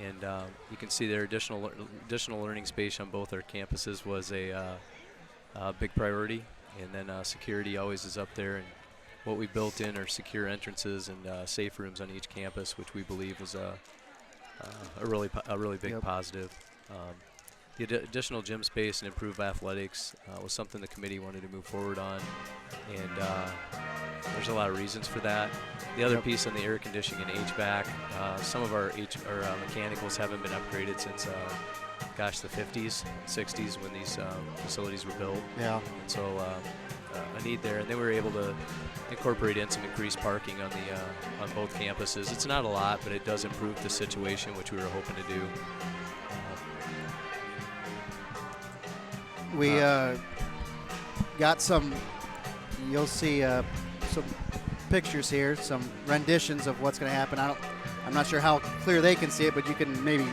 and you can see there additional learning space on both our campuses was a big priority, and then security always is up there. And what we built in are secure entrances and safe rooms on each campus, which we believe was a really big positive. The additional gym space and improved athletics was something the committee wanted to move forward on, and there's a lot of reasons for that. The other piece on the air conditioning and HVAC, some of our mechanicals haven't been upgraded since the 50s, 60s when these facilities were built. Yeah. And so a need there, and then we were able to incorporate in some increased parking on both campuses. It's not a lot, but it does improve the situation, which we were hoping to do. We got some, you'll see some pictures here, some renditions of what's going to happen. I'm not sure how clear they can see it, but you can maybe,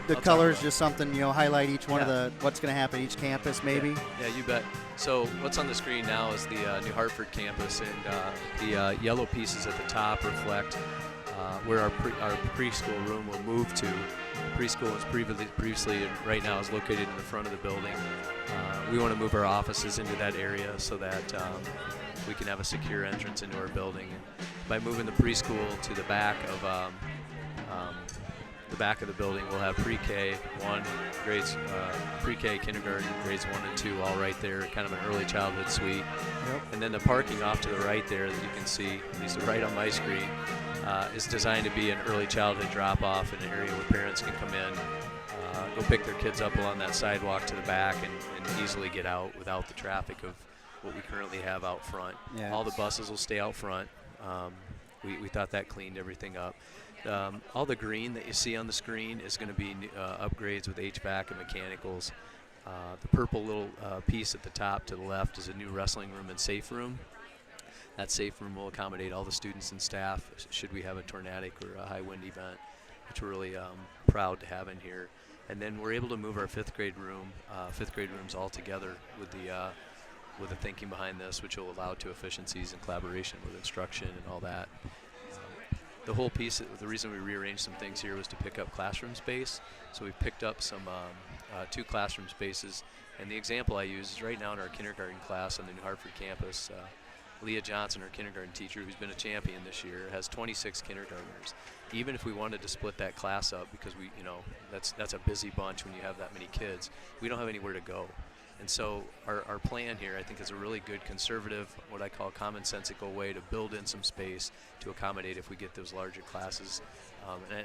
the colors, just something, highlight each one of the, what's going to happen at each campus maybe. Yeah, you bet. So what's on the screen now is the New Hartford campus, and the yellow pieces at the top reflect where our preschool room will move to. Preschool is previously right now is located in the front of the building. We want to move our offices into that area so that we can have a secure entrance into our building. And by moving the preschool to the back of the building, we'll have pre-K 1 grades, pre-K kindergarten grades 1 and 2 all right there, kind of an early childhood suite. Yep. And then the parking off to the right there that you can see, at least right on my screen, is designed to be an early childhood drop-off in an area where parents can come in, go pick their kids up along that sidewalk to the back and easily get out without the traffic of what we currently have out front. Yeah. All the buses will stay out front. We thought that cleaned everything up. All the green that you see on the screen is going to be upgrades with HVAC and mechanicals. The purple little piece at the top to the left is a new wrestling room and safe room. That safe room will accommodate all the students and staff should we have a tornadic or a high wind event, which we're really proud to have in here. And then we're able to move our fifth grade rooms all together with the thinking behind this, which will allow to efficiencies and collaboration with instruction and all that. The whole piece, the reason we rearranged some things here was to pick up classroom space. So we picked up some 2 classroom spaces. And the example I use is right now in our kindergarten class on the New Hartford campus, Leah Johnson, our kindergarten teacher, who's been a champion this year, has 26 kindergartners. Even if we wanted to split that class up, because that's a busy bunch when you have that many kids, we don't have anywhere to go. And so our plan here, I think, is a really good conservative, what I call commonsensical way to build in some space to accommodate if we get those larger classes.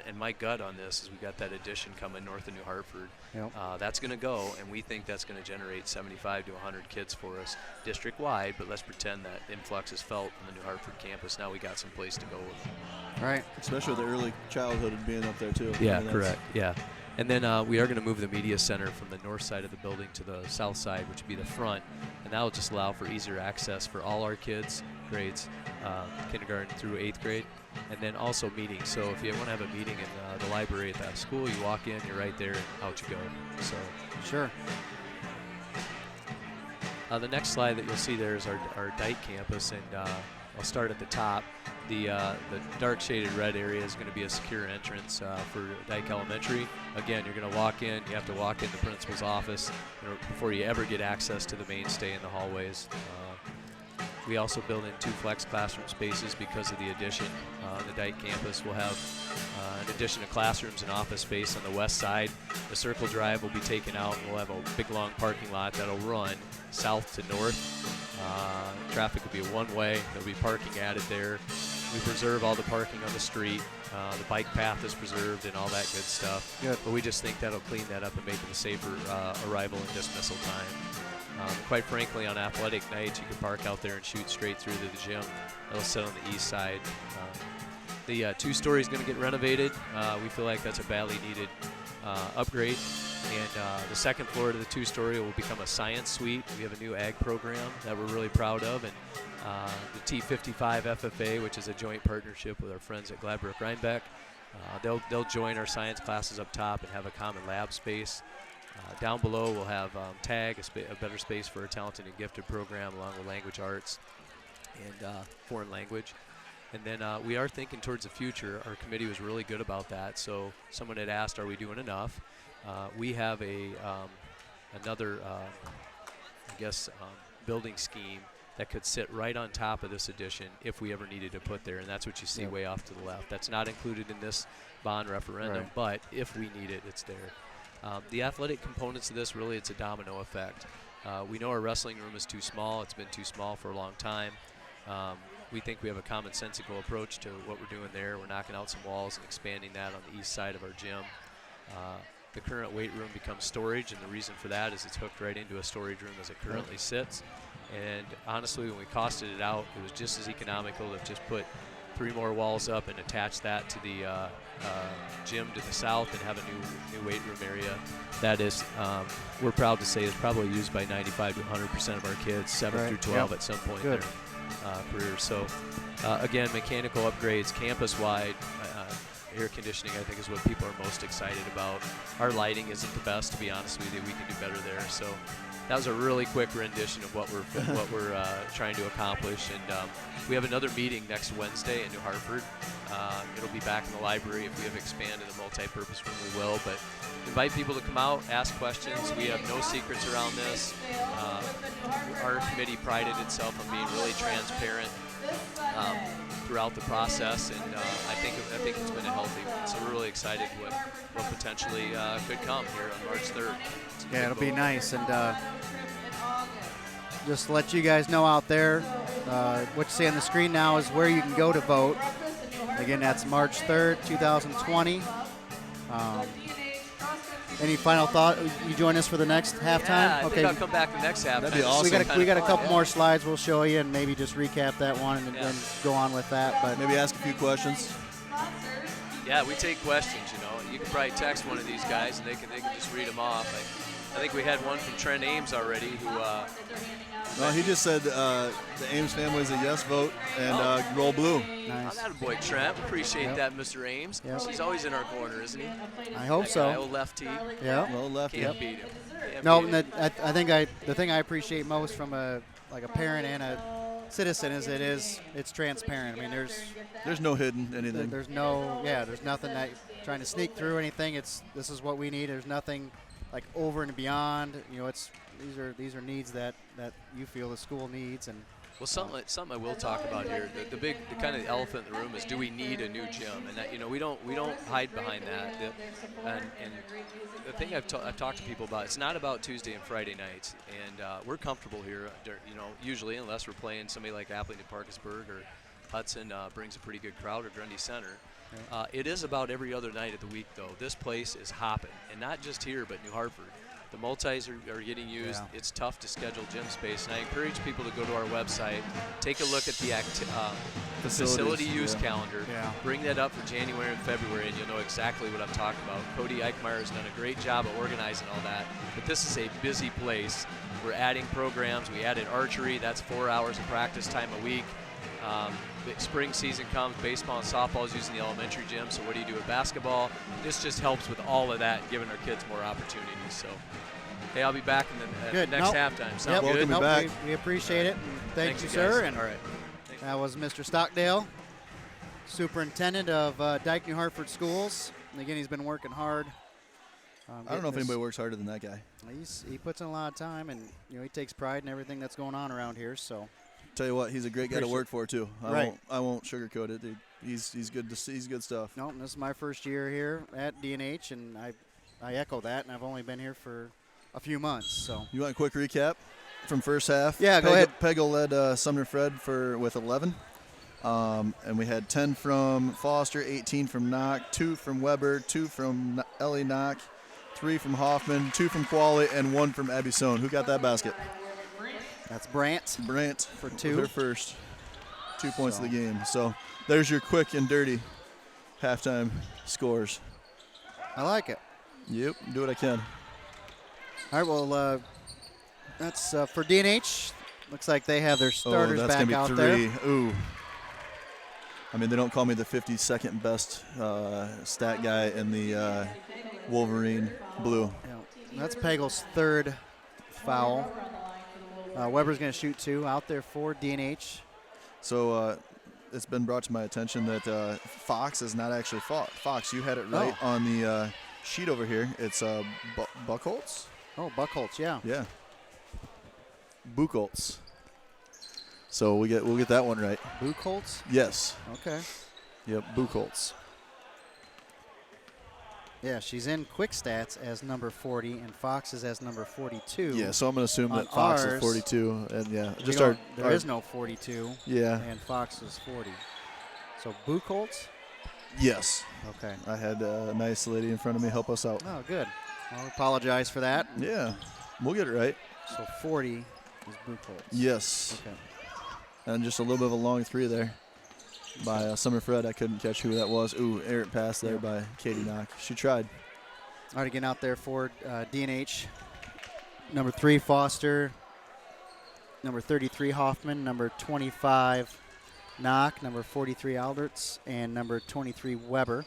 And my gut on this is we got that addition coming north of New Hartford. Yep. That's going to go, and we think that's going to generate 75 to 100 kids for us district-wide, but let's pretend that influx is felt on the New Hartford campus. Now we got some place to go with it. Right. Especially with the early childhood and being up there, too. Yeah, correct. Yeah. And then we are going to move the media center from the north side of the building to the south side, which would be the front, and that will just allow for easier access for all our kids, grades, kindergarten through 8th grade, and then also meetings. So if you want to have a meeting in the library at that school, you walk in, you're right there, and out you go. So Sure. The next slide that you'll see there is our Dike campus, and I'll start at the top. The dark shaded red area is going to be a secure entrance for Dike Elementary. Again, you're going to walk in. You have to walk in the principal's office before you ever get access to the mainstay in the hallways. We also built in 2 flex classroom spaces because of the addition. The Dike campus will have an addition of classrooms and office space on the west side. The circle drive will be taken out, and we'll have a big long parking lot that'll run south to north. Traffic will be one way. There'll be parking added there. We preserve all the parking on the street. The bike path is preserved and all that good stuff. Good. But we just think that'll clean that up and make it a safer arrival and dismissal time. Quite frankly, on athletic nights, you can park out there and shoot straight through to the gym. It'll sit on the east side. The 2-story is going to get renovated. We feel like that's a badly needed upgrade. And the second floor to the 2-story will become a science suite. We have a new ag program that we're really proud of. And the T55 FFA, which is a joint partnership with our friends at Gladbrook Rhinebeck. They'll join our science classes up top and have a common lab space. Down below we'll have TAG, a better space for a talented and gifted program along with language arts and foreign language. And then we are thinking towards the future. Our committee was really good about that. So someone had asked, are we doing enough? We have another, building scheme that could sit right on top of this addition if we ever needed to put there, and that's what you see way off to the left. That's not included in this bond referendum, but if we need it, it's there. The athletic components of this, really, it's a domino effect. We know our wrestling room is too small. It's been too small for a long time. We think we have a commonsensical approach to what we're doing there. We're knocking out some walls and expanding that on the east side of our gym. The current weight room becomes storage, and the reason for that is it's hooked right into a storage room as it currently sits. And honestly, when we costed it out, it was just as economical to just put 3 more walls up and attach that to the gym to the south and have a new weight room area. That is, we're proud to say, is probably used by 95 to 100% of our kids, 7 through 12 at some point in their career. So again, mechanical upgrades, campus-wide. Air conditioning, I think, is what people are most excited about. Our lighting isn't the best, to be honest with you. We can do better there. So that was a really quick rendition of what we're trying to accomplish. And we have another meeting next Wednesday in New Hartford. It'll be back in the library. If we have expanded the multi-purpose room, we will. But invite people to come out, ask questions. We have no secrets around this. Our committee prided itself on being really transparent throughout the process, and I think it's been a healthy one. So we're really excited what potentially could come here on March 3rd. Yeah, it'll be nice. And just to let you guys know out there, what you see on the screen now is where you can go to vote. Again, that's March 3rd, 2020. Any final thought? You join us for the next halftime? Yeah, I think I'll come back the next halftime. That'd be awesome. We got a couple more slides we'll show you, and maybe just recap that one and then go on with that. But maybe ask a few questions. Yeah, we take questions. You can probably text one of these guys, and they can just read them off. I think we had one from Trent Ames already, who. No, he just said the Ames family is a yes vote and roll blue. Nice. That a boy, Trent. Appreciate that, Mr. Ames. He's always in our corner, isn't he? I hope so. Old lefty. Yeah. Well, lefty. Can't beat him. I think the thing I appreciate most from a parent and a citizen is it's transparent. I mean, there's no hidden anything. There's nothing that trying to sneak through anything. This is what we need. There's nothing like over and beyond. These are needs that you feel the school needs. And well, something I will talk about here. The kind of elephant in the room is, do we need a new gym? And that we don't hide behind that. And the thing I've talked to people about, it's not about Tuesday and Friday nights. And we're comfortable here. Usually, unless we're playing somebody like Appleton-Parkersburg or Hudson brings a pretty good crowd, or Grundy Center. It is about every other night of the week, though. This place is hopping, and not just here, but New Hartford. The multis are getting used. Yeah. It's tough to schedule gym space, and I encourage people to go to our website, take a look at the facility use calendar, bring that up for January and February, and you'll know exactly what I'm talking about. Cody Eichmeyer has done a great job of organizing all that, but this is a busy place. We're adding programs. We added archery. That's 4 hours of practice time a week. The spring season comes, baseball and softball is using the elementary gym, so what do you do with basketball? This just helps with all of that, giving our kids more opportunities. So, hey, I'll be back in the next halftime. Sound good? Welcome back. We appreciate it. And thank you, sir. And all right. That was Mr. Stockdale, superintendent of Dike-New Hartford Schools. And again, he's been working hard. I don't know if anybody works harder than that guy. He puts in a lot of time, and he takes pride in everything that's going on around here. So. Tell you what, he's a great guy to work for too. I won't sugarcoat it. He's good to see. He's good stuff. No, this is my first year here at D&H, and I echo that. And I've only been here for a few months. So you want a quick recap from first half? Yeah, go ahead. Peggle led Sumner-Fred with 11. And we had 10 from Foster, 18 from Knock, 2 from Weber, 2 from Ellie Knock, 3 from Hoffman, 2 from Qualley, and 1 from Abby Sohn. Who got that basket? That's Brant. Brant for 2. Her first 2 points of the game. So there's your quick and dirty halftime scores. I like it. Yep, do what I can. All right, well, that's for D&H. Looks like they have their starters that's back gonna out be there. 3. Ooh. I mean, they don't call me the 52nd best stat guy in the Wolverine blue. Yeah, that's Pagel's 3rd foul. Weber's going to shoot 2 out there for D&H. So it's been brought to my attention that Fox is not actually Fox. You had it right on the sheet over here. It's Buchholz. Oh, Buchholz, yeah. Yeah. Buchholz. So we'll get that one right. Buchholz? Yes. Okay. Yep, Buchholz. Yeah, she's in quick stats as number 40, and Fox is as number 42. Yeah, so I'm going to assume On that Fox ours, is 42. And yeah, just there is no 42. Yeah. And Fox is 40. So Buchholz? Yes. Okay. I had a nice lady in front of me help us out. Oh, good. I'll apologize for that. Yeah, we'll get it right. So 40 is Buchholz. Yes. Okay. And just a little bit of a long 3 there by Sumner-Fred. I couldn't catch who that was. Ooh, errant pass there by Katie Knock. She tried. All right, again out there for D&H. Number 3, Foster. Number 33, Hoffman. Number 25, Knock. Number 43, Alderts. And number 23, Weber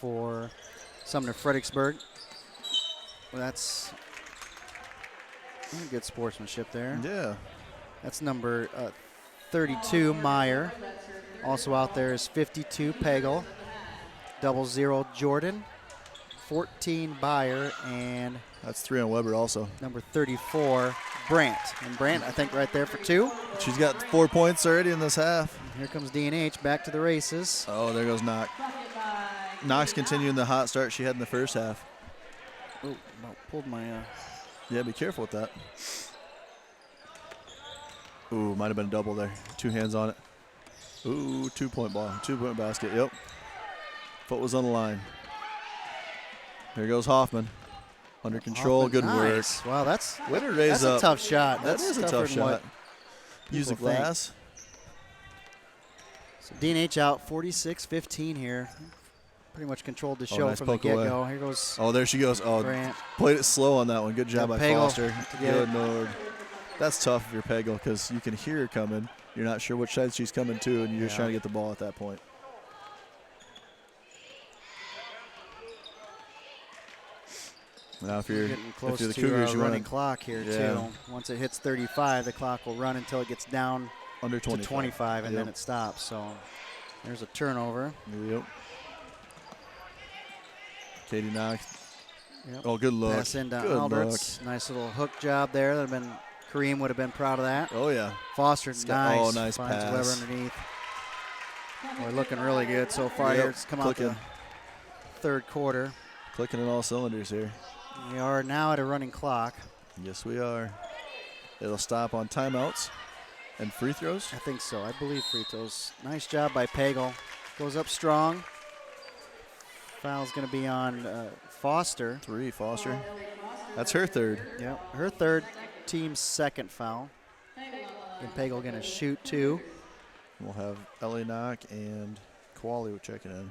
for Sumner-Fredericksburg. Well, that's good sportsmanship there. Yeah. That's number 32, Meyer. Also out there is 52, Pagel. 00, Jordan. 14, Bayer. And that's 3 on Weber also. Number 34, Brant. And Brant, I think, right there for 2. She's got 4 points already in this half. And here comes D&H back to the races. Oh, there goes Knock. Knox continuing the hot start she had in the first half. Oh, about pulled my... Yeah, be careful with that. Ooh, might have been a double there. 2 hands on it. Ooh, 2-point ball. 2-point basket, yep. Foot was on the line. Here goes Hoffman. Under control, Hoffman, good nice. work. Wow, that's way to raise that's up. a tough shot. That That's is a tougher tough than what shot. Use the people think. glass. So D&H out 46-15 here. Pretty much controlled the show nice from the poke get-go. away. Here goes Oh, there she goes. Oh, Brant. played it slow on that one. Good job Yeah, by Pagel Foster. to get Good it. Lord. That's tough if you're Pagel because you can hear her coming. You're not sure which side she's coming to, and you're just trying to get the ball at that point. Now, if you're getting close the to Cougars, you running want clock here too. Once it hits 35, the clock will run until it gets down under 25, to 25 and then it stops. So there's a turnover. Yep. Katie Knock. Yep. Oh, good look. Pass into Good Alderts. Nice little hook job there. That'd have been Kareem would have been proud of that. Oh yeah. Foster, nice. Oh, nice Finds pass. Weber underneath. We're looking really good so far Yep. here. It's come out the third quarter. Clicking in all cylinders here. We are now at a running clock. Yes, we are. It'll stop on timeouts and free throws. I think so. I believe free throws. Nice job by Pagel. Goes up strong. Foul's going to be on Foster. 3, Foster. That's her third. Yep, her third, team's second foul. And Pagel going to shoot 2. We'll have Ellie Knock and Qualley checking in.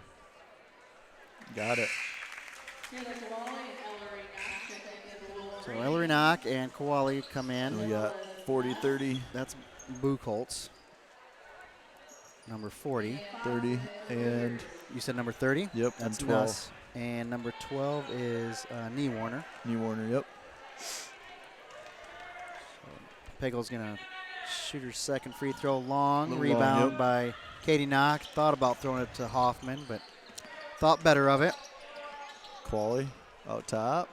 Got it. So Ellery Knock and Kowali come in. And we got 40-30. That's Buchholz. Number 40. 30 and... You said number 30? Yep, That's and 12. Nuss. And number 12 is Warner. Warner, yep. Pagel's going to shoot her second free throw long. Little Rebound long, yep. by Katie Knock. Thought about throwing it to Hoffman, but thought better of it. Qualley out top.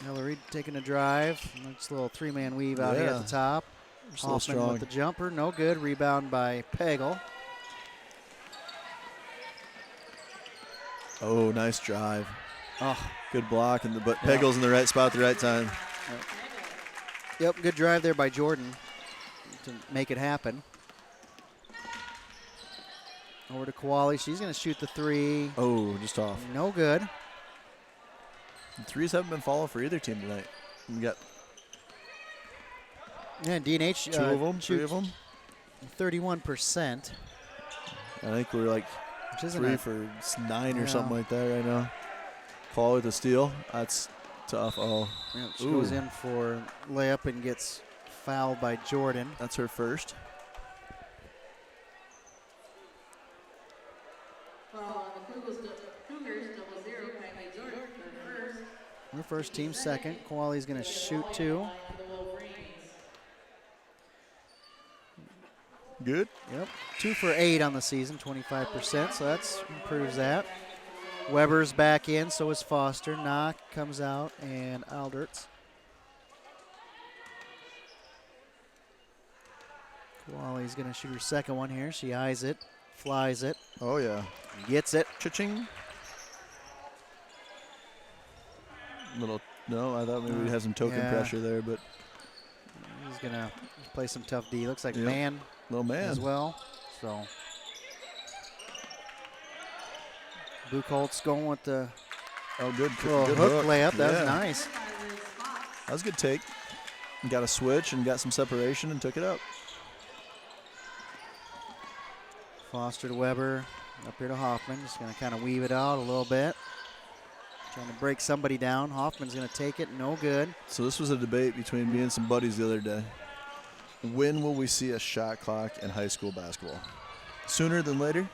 Ellery taking a drive. Nice little 3-man weave out here at the top. Just a little Hoffman strong. with the jumper. No good. Rebound by Pagel. Oh, nice drive. Oh, good block, but Pagel's in the right spot at the right time. Yep, good drive there by Jordan to make it happen. Over to Koali. She's going to shoot the three. Oh, just off. No good. The threes haven't been falling for either team tonight. We got D&H two of them, three of shoots them. 31%. I think we're like Which isn't 3 a- for 9 or Yeah. something like that right now. Paul with the steal. That's tough. Oh, Yeah, she Ooh. goes in for layup and gets fouled by Jordan. that's her first. Foul on the Cougars, 0-0, Kylie Jordan for first. Her first, team second. Koali's going to shoot two. Line for the Wolverines. Good. Yep. 2 for 8 on the season, 25%, so that's improves that. Weber's back in, so is Foster. Knock comes out, and Alderts. Koali's going to shoot her second one here. She eyes it, flies it, Oh, yeah. gets it. Cha-ching. Little, no, I thought maybe we'd have some token Yeah. pressure there, but He's going to play some tough D. Looks like Yep. man little man. as well. So Buchholz going with the Oh, good. little Good hook layup. That was Yeah. nice. That was a good take. Got a switch and got some separation and took it up. Foster to Weber, up here to Hoffman. Just going to kind of weave it out a little bit. Trying to break somebody down. Hoffman's going to take it. No good. So this was a debate between me and some buddies the other day. When will we see a shot clock in high school basketball? Sooner than later?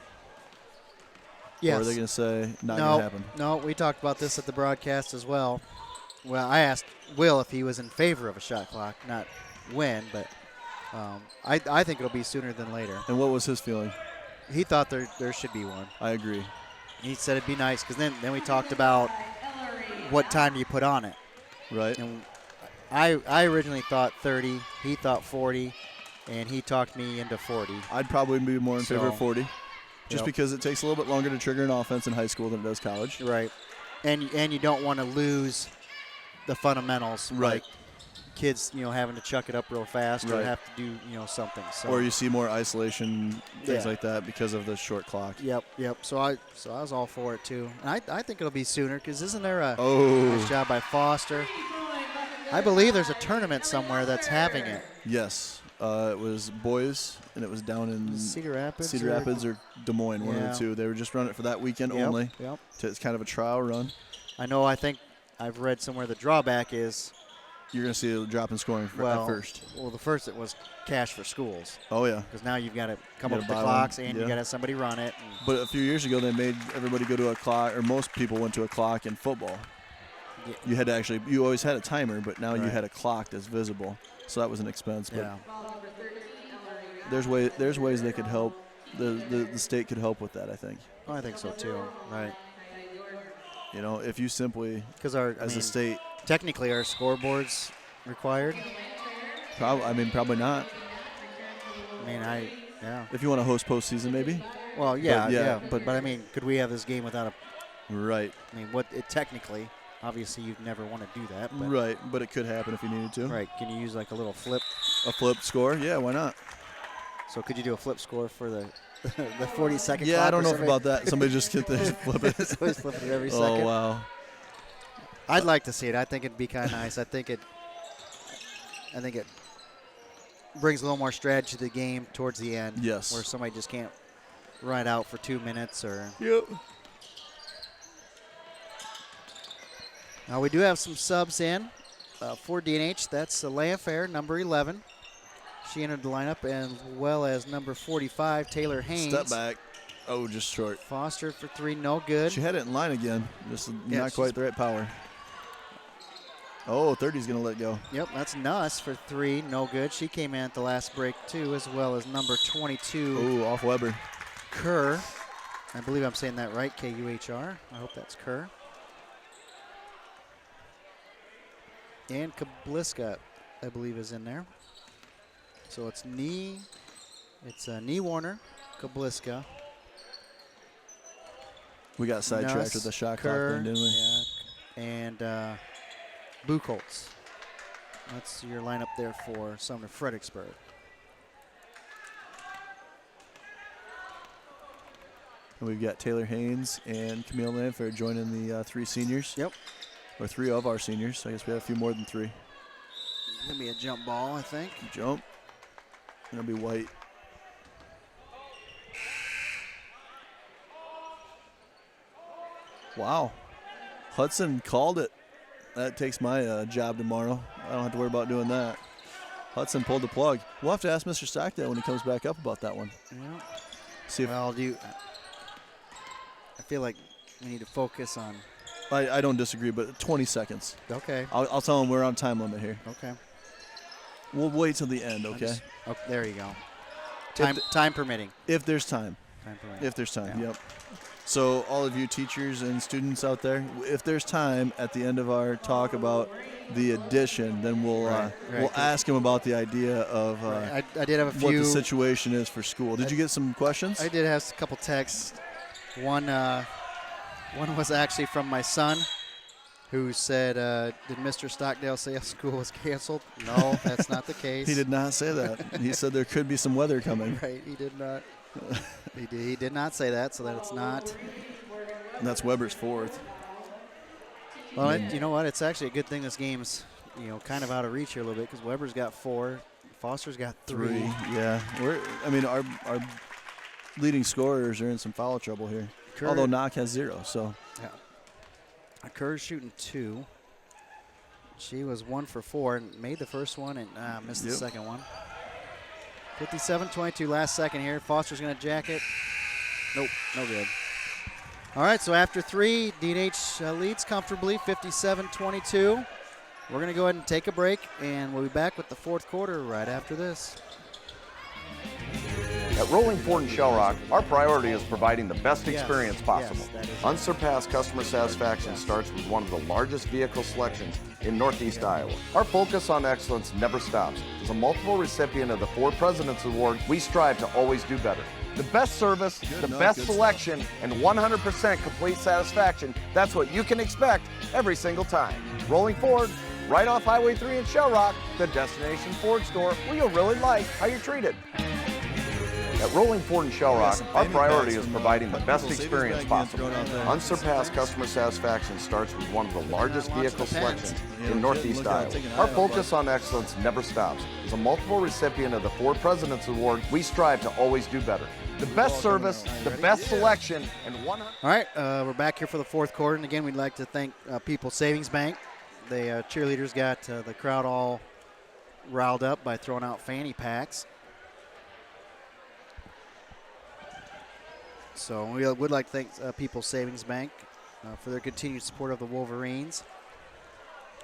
Or are they going to say not going to happen? No, we talked about this at the broadcast as well. Well, I asked Will if he was in favor of a shot clock, not when, but I think it'll be sooner than later. And what was his feeling? He thought there should be one. I agree. He said it'd be nice because then we talked about what time do you put on it. Right. And I originally thought 30. He thought 40, and he talked me into 40. I'd probably be more in favor of So, 40, just yep. because it takes a little bit longer to trigger an offense in high school than it does college. Right. And you don't want to lose the fundamentals. Right. Like kids, having to chuck it up real fast or Right. have to do, something. So Or you see more isolation, things Yeah. like that because of the short clock. Yep. So I was all for it too. And I think it'll be sooner because isn't there a Oh, nice job by Foster? I believe there's a tournament somewhere that's having it. yes. It was boys, and it was down in Cedar Rapids. Cedar Rapids or Des Moines, one of Yeah. the two. They were just running it for that weekend Yep, only. Yep. It's kind of a trial run. I think I've read somewhere the drawback is You're going to see a drop in scoring at first. Well, the first it was cash for schools Oh, yeah. because now you've got to come You up with gotta the buy one, clocks and you yeah. got to have somebody run it. And But a few years ago, they made everybody go to a clock, or most people went to a clock in football. Yeah. You had to you always had a timer, but now you Right. had a clock that's visible. So that was an expense. But yeah. there's ways they could help. The state could help with that, I think. I think so too. Right. If you simply, Because as a state, technically our scoreboard's required. probably not. Yeah. If you want to host postseason, maybe. Well, yeah, yeah. But could we have this game without Right. technically, obviously you'd never want to do that. But, Right. But it could happen if you needed to. Right. Can you use like a little flip? A flip score? Yeah, why not? So could you do a flip score for the 40-second Yeah, clock I don't or know something? about that. Somebody just get there and flip it. Somebody's flipping it every second. Oh, wow. I'd like to see it. I think it'd be kind of nice. I think it brings a little more strategy to the game towards the end. Yes. Where somebody just can't ride out for 2 minutes or. Yep. Now we do have some subs in for D&H. That's Leia Fair, number 11. She entered the lineup, as well as number 45, Taylor Haynes. Step back. Oh, just short. Foster for 3, no good. She had it in line again. Just Yeah, not quite the right power. Oh, 30's going to let go. Yep, that's Nuss for 3, no good. She came in at the last break too, as well as number 22, Oh, off Weber. Kerr. I believe I'm saying that right, K-U-H-R. I hope that's Kerr. And Kabliska, I believe, is in there. So it's Knee Warner, Kabliska. We got sidetracked Nuss, with the shot Kerr, clock then, didn't we? Yeah, and Buchholz. That's your lineup there for Sumner-Fredericksburg. And we've got Taylor Haynes and Camille Lanfair joining the 3 seniors. Yep. Or 3 of our seniors. I guess we have a few more than 3. Gonna be a jump ball, I think. Jump. And it'll be White. Wow. Hudson called it. That takes my job tomorrow. I don't have to worry about doing that. Hudson pulled the plug. We'll have to ask Mr. Stockdale when he comes back up about that one. Yeah. See if Well, I feel like we need to focus on. I don't disagree, but 20 seconds. Okay. I'll tell him we're on time limit here. Okay. We'll wait till the end, okay? Oh, there you go. If Time permitting. If there's time. Time permitting. If there's time, Yeah. yep. So all of you teachers and students out there, if there's time at the end of our talk about the addition, then we'll ask him about the idea of I did have a few. what the situation is for school. Did you get some questions? I did have a couple texts. One was actually from my son, who said, "Did Mr. Stockdale say school was canceled?" No, that's not the case. He did not say that. He said there could be some weather coming. Right, he did not. He did not say that, so that it's not. And that's Weber's 4th. Well, you know what? It's actually a good thing this game's, kind of out of reach here a little bit because Weber's got 4, Foster's got 3. Yeah, our leading scorers are in some foul trouble here. Although Knock has 0, so. Yeah. Kerr's shooting 2. She was 1 for 4 and made the first one and missed the second one. 57-22 last second here. Foster's going to jack it. Nope, no good. All right, so after 3, D&H leads comfortably, 57-22. We're going to go ahead and take a break, and we'll be back with the 4th quarter right after this. At Rolling Ford in Shell Rock, our priority is providing the best experience possible. Unsurpassed customer satisfaction starts with one of the largest vehicle selections in Northeast Iowa. Our focus on excellence never stops. As a multiple recipient of the Ford President's Award, we strive to always do better. The best service, the best selection, and 100% complete satisfaction, that's what you can expect every single time. Rolling Ford, right off Highway 3 in Shell Rock, the destination Ford store where you'll really like how you're treated. At Rolling Ford in Shell Rock, our priority is providing the best experience possible. Unsurpassed customer satisfaction starts with one of the largest vehicle selections in Northeast Iowa. Our focus on excellence never stops. As a multiple recipient of the Ford President's Award, we strive to always do better. The best service, the best selection, and 100%. All right, we're back here for the 4th quarter, and again, we'd like to thank People's Savings Bank. The cheerleaders got the crowd all riled up by throwing out fanny packs. So we would like to thank People's Savings Bank for their continued support of the Wolverines.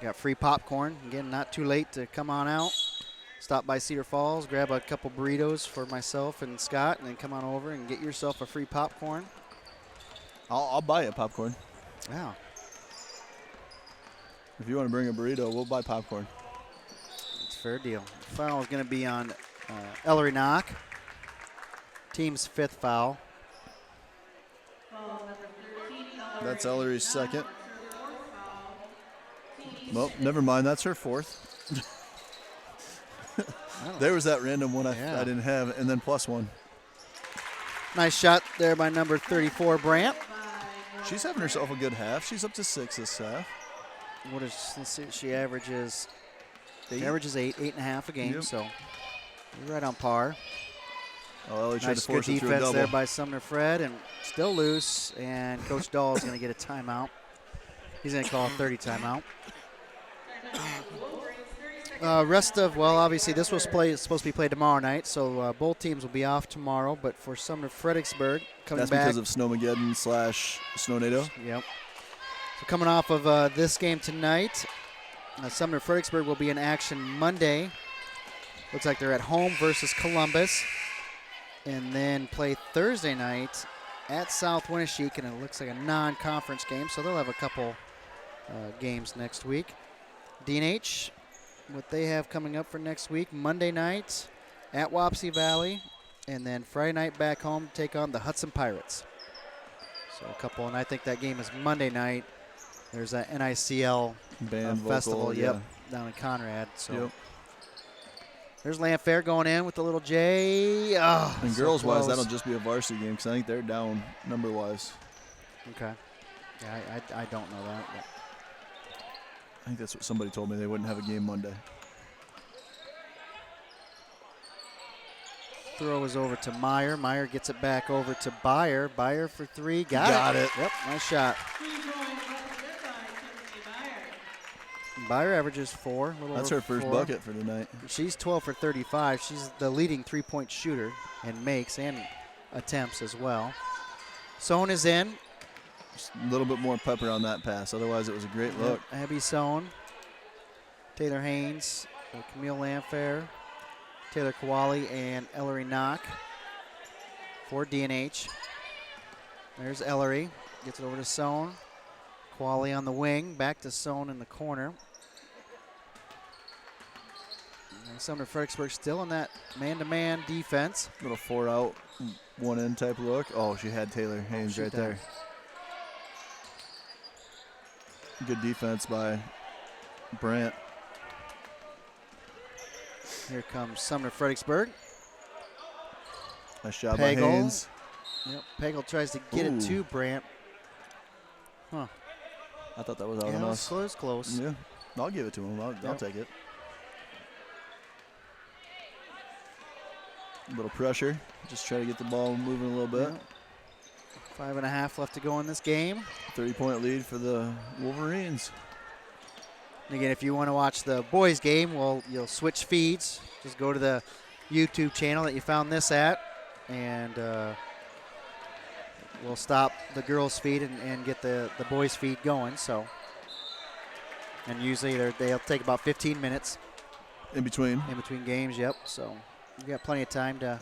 Got free popcorn. Again, not too late to come on out. Stop by Cedar Falls, grab a couple burritos for myself and Scott, and then come on over and get yourself a free popcorn. I'll buy you popcorn. Yeah. If you want to bring a burrito, we'll buy popcorn. It's a fair deal. The foul is going to be on Ellery Knock. Team's 5th foul. That's Ellery's 2nd. Well, never mind. That's her 4th. There was that random one I didn't have, and then +1. Nice shot there by number 34, Brandt. She's having herself a good half. She's up to 6 this half. Let's see, she averages 8. She averages 8.5 a game, so you're right on par. Oh, Ellie tried to Nice force good it through a defense double. there by Sumner-Fred, and still loose, and Coach Dahl is going to get a timeout. He's going to call a 30 timeout. Obviously this was supposed to be played tomorrow night, so both teams will be off tomorrow, but for Sumner-Fredericksburg coming back. That's because of Snowmageddon/Snownado? Yep. So coming off of this game tonight, Sumner-Fredericksburg will be in action Monday. Looks like they're at home versus Columbus. And then play Thursday night at South Winneshiek, and it looks like a non-conference game, so they'll have a couple games next week. D&H, what they have coming up for next week, Monday night at Wapsie Valley, and then Friday night back home to take on the Hudson Pirates. So a couple, and I think that game is Monday night. There's a NICL Band festival, vocal, down in Conrad. So. Yep. There's Landfair going in with the little J. Oh, And so girls-wise, close. that'll just be a varsity game because I think they're down number-wise. Okay. Yeah, I don't know that. But. I think that's what somebody told me. They wouldn't have a game Monday. Throw is over to Meyer. Meyer gets it back over to Beyer. Beyer for 3. Got it. Yep, nice shot. Beyer averages 4. That's her first bucket for the night. She's 12 for 35. She's the leading three-point shooter and makes and attempts as well. Sohn is in. Just a little bit more pepper on that pass. Otherwise, it was a great look. Abby Sohn. Taylor Haynes. Camille Landfair. Taylor Kowali and Ellery Knock for DNH. There's Ellery. Gets it over to Sohn. Kowali on the wing. Back to Sohn in the corner. Sumner-Fredericksburg still in that man-to-man defense. Little 4-out, 1-in type look. Oh, she had Taylor Haynes right there. Good defense by Brandt. Here comes Sumner-Fredericksburg. Nice job by Haynes. Yep, Pagel tries to get it to Brandt. Huh. I thought that was out Yeah, on it us. was close. Yeah, I'll give it to him. I'll take it. A little pressure. Just try to get the ball moving a little bit. Yeah. 5.5 left to go in this game. 30-point lead for the Wolverines. And again, if you want to watch the boys' game, well, you'll switch feeds. Just go to the YouTube channel that you found this at, and we'll stop the girls' feed and get the boys' feed going. So, and usually they'll take about 15 minutes in between games. Yep. So you got plenty of time to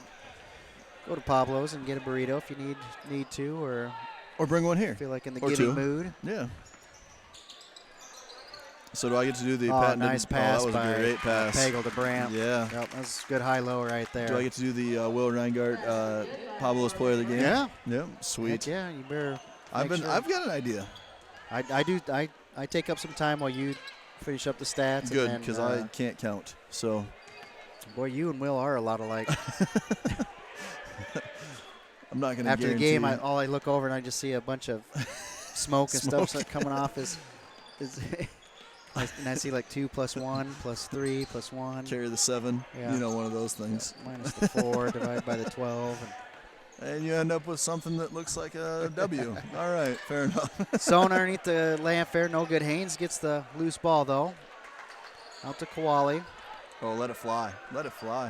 go to Pablo's and get a burrito if you need to, or bring one here. Feel like in the or giving two. mood. Yeah. So do I get to do the nice pass that was by a great pass. Pagel to Brandt. Yeah. Yep, that's good high-low right there. Do I get to do the Will Reingart Pablo's player of the game? Yeah. Yep. Sweet. Heck yeah, you better. I've got an idea. I take up some time while you finish up the stats. Good, because I can't count. So. Boy, you and Will are a lot alike. I'm not going to. After the game, all I look over and I just see a bunch of smoke and stuff coming off his and I see like 2 + 1 + 3 + 1. Carry the 7. Yeah. You know, one of those things. Yeah, minus the 4 divided by the 12. And you end up with something that looks like a W. All right, fair enough. Sohn underneath the Landfair, no good. Haynes gets the loose ball though. Out to Kowali. Oh, let it fly. Let it fly.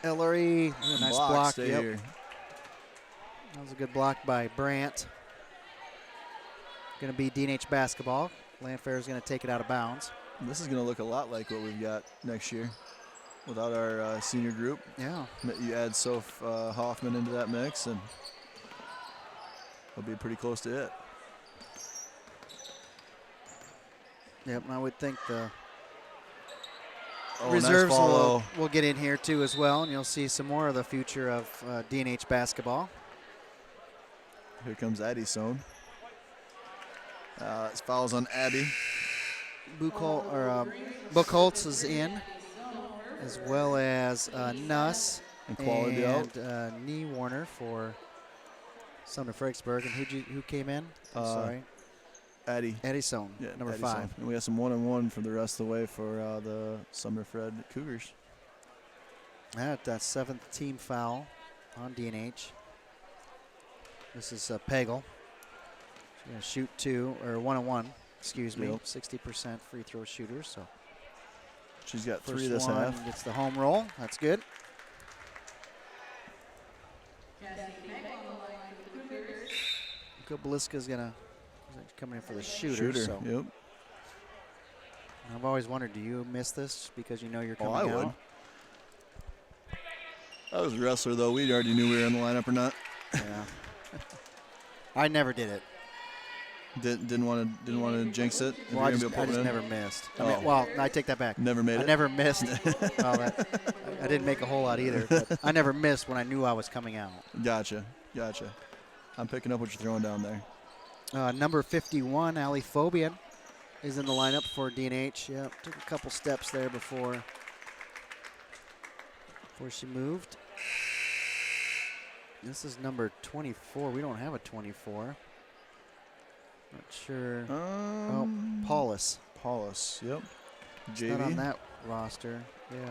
Ellery, nice block. Stay Yep. here. That was a good block by Brandt. Going to be DNH basketball. Landfair is going to take it out of bounds. This is going to look a lot like what we've got next year without our senior group. Yeah. You add Soph Hoffman into that mix, and it'll be pretty close to it. Yep, and I would think the nice reserves follow. will get in here too as well, and you'll see some more of the future of DNH basketball. Here comes Addie Sohn. It's fouls on Abby. Buchholz is in, as well as Nuss and Quality out. Knee Warner for Sumner-Fredericksburg. And who came in? Sorry. Eddie Sohn, yeah, number Eddie 5. Sohn. And we have some 1-on-1 for the rest of the way for the Sumner-Fred Cougars. That 7th team foul on DNH. This is Pagel. She's going to shoot 2 or 1-on-1. Excuse me. Yep. 60% free throw shooter. So she's got first 3 this one half. gets the home roll. That's good. Beliska's gonna coming in for the shooter. So. Yep. I've always wondered, do you miss this because you know you're coming I out? would. I was a wrestler though. We already knew we were in the lineup or not. Yeah. I never did it. Didn't want to jinx it. Well, I just never missed. I mean, well, I take that back. Never made it. I never missed. Well, I didn't make a whole lot either. But I never missed when I knew I was coming out. Gotcha. I'm picking up what you're throwing down there. Number 51, Ali Fobian, is in the lineup for DNH. Yep, took a couple steps there before before she moved. This is number 24. We don't have a 24. Not sure. Paulus. Paulus, yep. It's JV. not on that roster. Yeah.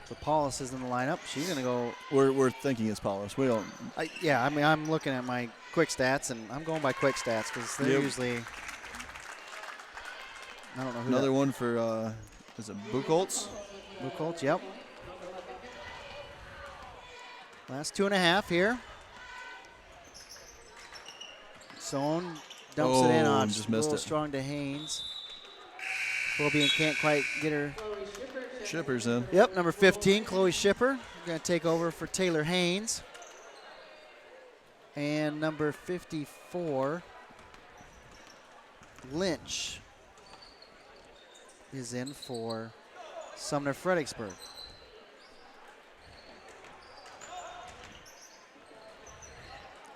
So Paulus is in the lineup. She's going to go. We're thinking it's Paulus. We don't. Yeah, I mean, I'm looking at my quick stats, and I'm going by quick stats because they're usually. I don't know who. Another one for, is it Buchholz? Buchholz, yep. Last 2.5 here. Sohn dumps it in on. Just a missed little it. Strong to Haynes. Fobian can't quite get her. Shipper's in. Yep, number 15, Chloe Shipper. Going to take over for Taylor Haynes. And number 54, Lynch, is in for Sumner-Fredericksburg.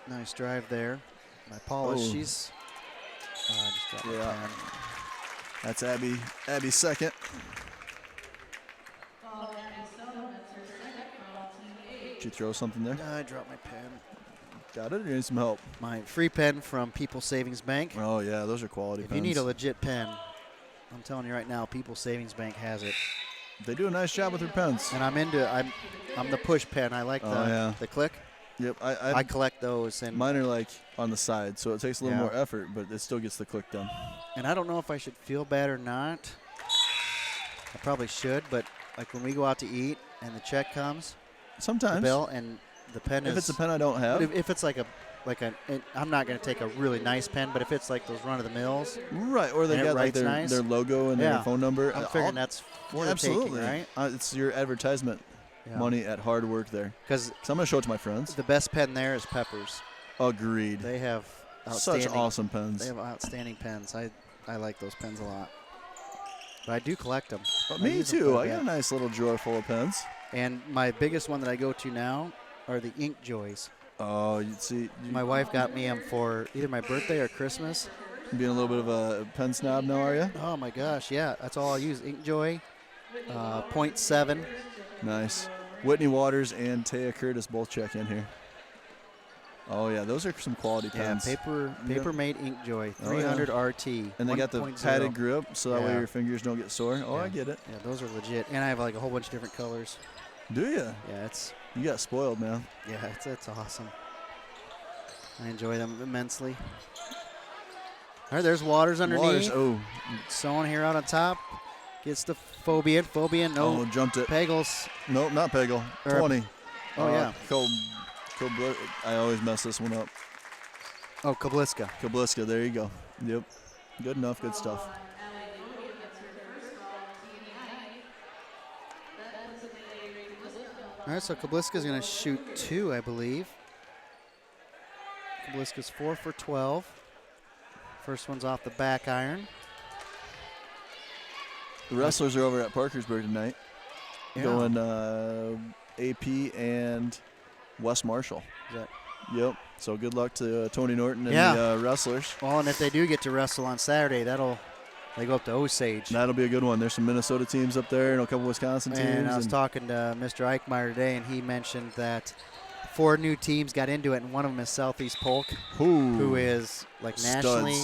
Nice drive there by Paulus. She's I just dropped my pen. That's Abby. Abby's second. Did you throw something there? I dropped my pen. Got it, or you need some help? My free pen from People's Savings Bank. Oh, yeah, those are quality If pens. you need a legit pen, I'm telling you right now, People's Savings Bank has it. They do a nice job with their pens. And I'm the push pen. I like the click. Yep, I collect those. And mine are like on the side, so it takes a little more effort, but it still gets the click done. And I don't know if I should feel bad or not. I probably should, but like when we go out to eat and the check comes, sometimes the bill and the pen if it's a pen I don't have. If it's like I'm not going to take a really nice pen, but if it's like those run-of-the-mills. Right, or they got like their logo and their phone number. I'm figuring that's for the taking, right? It's your advertisement money at hard work there. Because I'm going to show it to my friends. The best pen there is Peppers. Agreed. They have such awesome pens. They have outstanding pens. I like those pens a lot. But I do collect them. Me too. I got a nice little drawer full of pens. And my biggest one that I go to now are the Ink Joys. Oh, you see. My wife got me them for either my birthday or Christmas. Being a little bit of a pen snob now, are you? Oh, my gosh, yeah. That's all I use. Ink Joy, 0.7. Nice. Whitney Waters and Taya Curtis both check in here. Oh, yeah, those are some quality pens. Yeah, paper-made Ink Joy, 300 RT. And they got the padded grip, so that way your fingers don't get sore. Oh, I get it. Yeah, those are legit. And I have like a whole bunch of different colors. Do you? Yeah, you got spoiled, man. Yeah, it's awesome. I enjoy them immensely. All right, there's Waters underneath. Sohn here out on top. Gets the Fobian. No. Oh, jumped it. Pagels. Nope, not Pagel. 20. Oh, yeah. I always mess this one up. Oh, Kobliska. Kobliska, there you go. Yep. Good enough, good stuff. All right, so Kobliska's going to shoot 2, I believe. Kobliska's 4 for 12. First one's off the back iron. The wrestlers are over at Parkersburg tonight. Yeah. Going AP and Wes Marshall. Yep. So good luck to Tony Norton and the wrestlers. Well, and if they do get to wrestle on Saturday, they go up to Osage. That'll be a good one. There's some Minnesota teams up there and a couple Wisconsin teams. And I was talking to Mr. Eichmeyer today, and he mentioned that 4 new teams got into it, and one of them is Southeast Polk, who is like nationally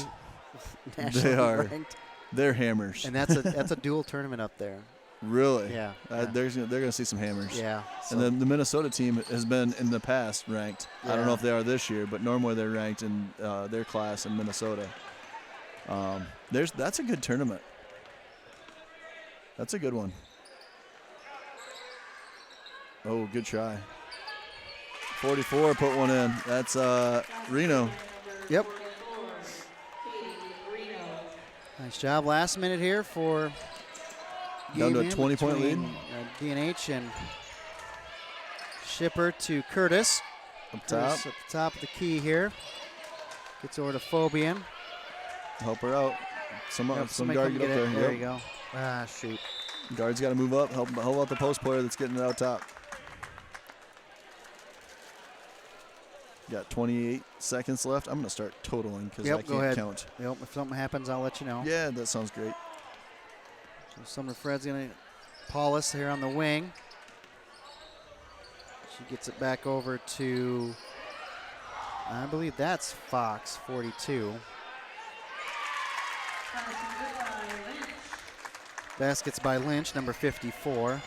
they are ranked. They're hammers. And that's a dual tournament up there. Really? Yeah. They're going to see some hammers. Yeah. And then the Minnesota team has been in the past ranked. Yeah. I don't know if they are this year, but normally they're ranked in their class in Minnesota. That's a good tournament. That's a good one. Oh, good try. 44, put one in. That's Reno. Yep. Nice job last minute here for down to a 20-point lead. D&H and Shipper to Curtis. Up top. Curtis at the top of the key here. Gets over to Fobian. Help her out. Some guard get up there. There you go. Ah, shoot. Guard's got to move up. Help out the post player that's getting it out top. Got 28 seconds left. I'm going to start totaling because I can't count. Yep, if something happens, I'll let you know. Yeah, that sounds great. So Sumner-Fred's going to Paulus here on the wing. She gets it back over to, I believe that's Fox, 42. Baskets by Lynch, number 54.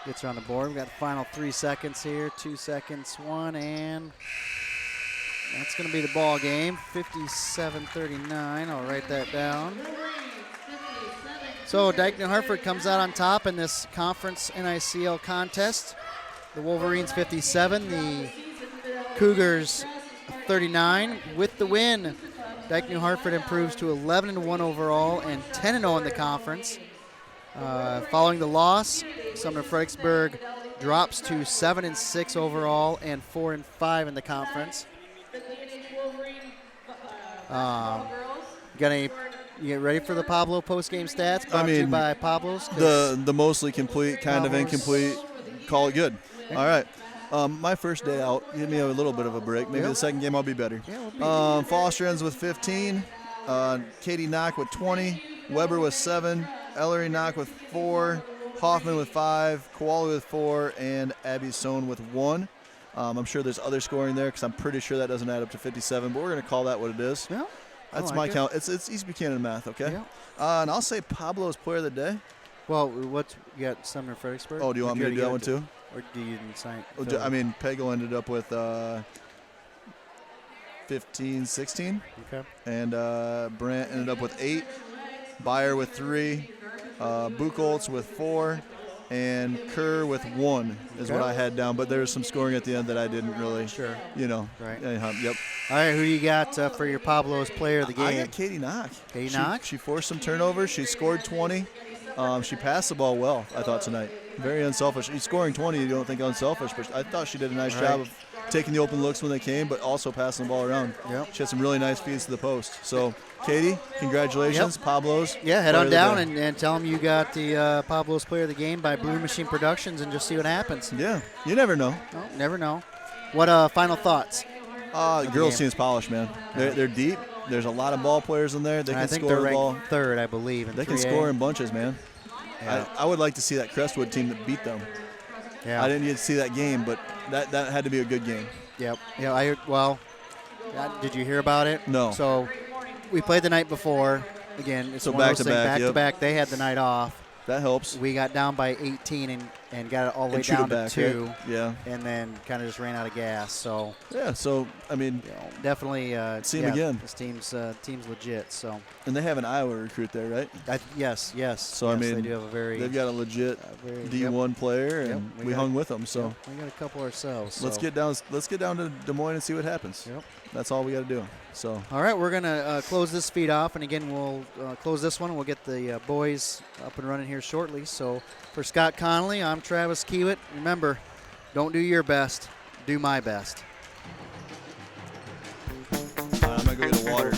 Gets her on the board. We've got the final 3 seconds here. 2 seconds, 1, and that's going to be the ball game. 57-39. I'll write that down. So Dike-New Hartford comes out on top in this conference NICL contest. The Wolverines 57, the Cougars 39. With the win, Dike-New Hartford improves to 11-1 overall and 10-0 in the conference. Following the loss, Sumner-Fredericksburg drops to 7-6 overall and 4-5 in the conference. You get ready for the Pablo postgame stats? Brought to you by Pablo's. The mostly complete, kind of incomplete. Call it good. Yeah. All right. My first day out, give me a little bit of a break. Maybe the second game I'll be better. Yeah, Foster ends with 15. Katie Knock with 20. Weber with 7. Ellery Knock with 4. Hoffman with 5. Koala with 4. And Abby Sohn with 1. I'm sure there's other scoring there because I'm pretty sure that doesn't add up to 57, but we're going to call that what it is. Yeah. That's my count. It's East Buchanan math, okay? Yeah. And I'll say Pablo's player of the day. Well, what you got Sumner-Fredericksburg? Oh, do you want me to do that one too? Or do you sign? I mean, Pego ended up with 15, 16. Okay. And Brandt ended up with 8. Byer with 3. Buchholz with 4. And Kerr with 1 is what I had down. But there was some scoring at the end that I didn't really, Right. Yep. All right, who you got for your Pablo's player of the game? I got Katie Knock. Katie Knock? She forced some turnovers. She scored 20. She passed the ball well, I thought, tonight. Very unselfish. She's scoring 20, you don't think unselfish, but I thought she did a nice job of taking the open looks when they came, but also passing the ball around. Yep. She had some really nice feeds to the post. So, Katie, congratulations. Pablo's. Yeah, head on down and tell them you got the Pablo's player of the game by Blue Machine Productions and just see what happens. Yeah, you never know. No, never know. What final thoughts? The girls' team's polished, man. They're deep. There's a lot of ball players in there. They can think score they're the ball. ranked third, I believe. They can score in bunches, man. Yeah. I would like to see that Crestwood team that beat them. Yeah. I didn't get to see that game, but that had to be a good game. Yep. Yeah. Did you hear about it? No. So we played the night before. Again, it's one of those things, back to back. They had the night off. That helps. We got down by 18 and got it all the way down to 2. Right? Yeah. And then kind of just ran out of gas. So yeah. So I mean, definitely see them again. This team's legit. So. And they have an Iowa recruit there, right? Yes. So I mean, they do have they've got a legit D1 player, and we hung with them. So we got a couple ourselves. Let's get down to Des Moines and see what happens. Yep. That's all we got to do. So. All right, we're gonna close this feed off, and again we'll close this one. And we'll get the boys up and running here shortly. So for Scott Connolly, I'm Travis Kiewit. Remember, don't do your best, do my best. I'm gonna go get a water.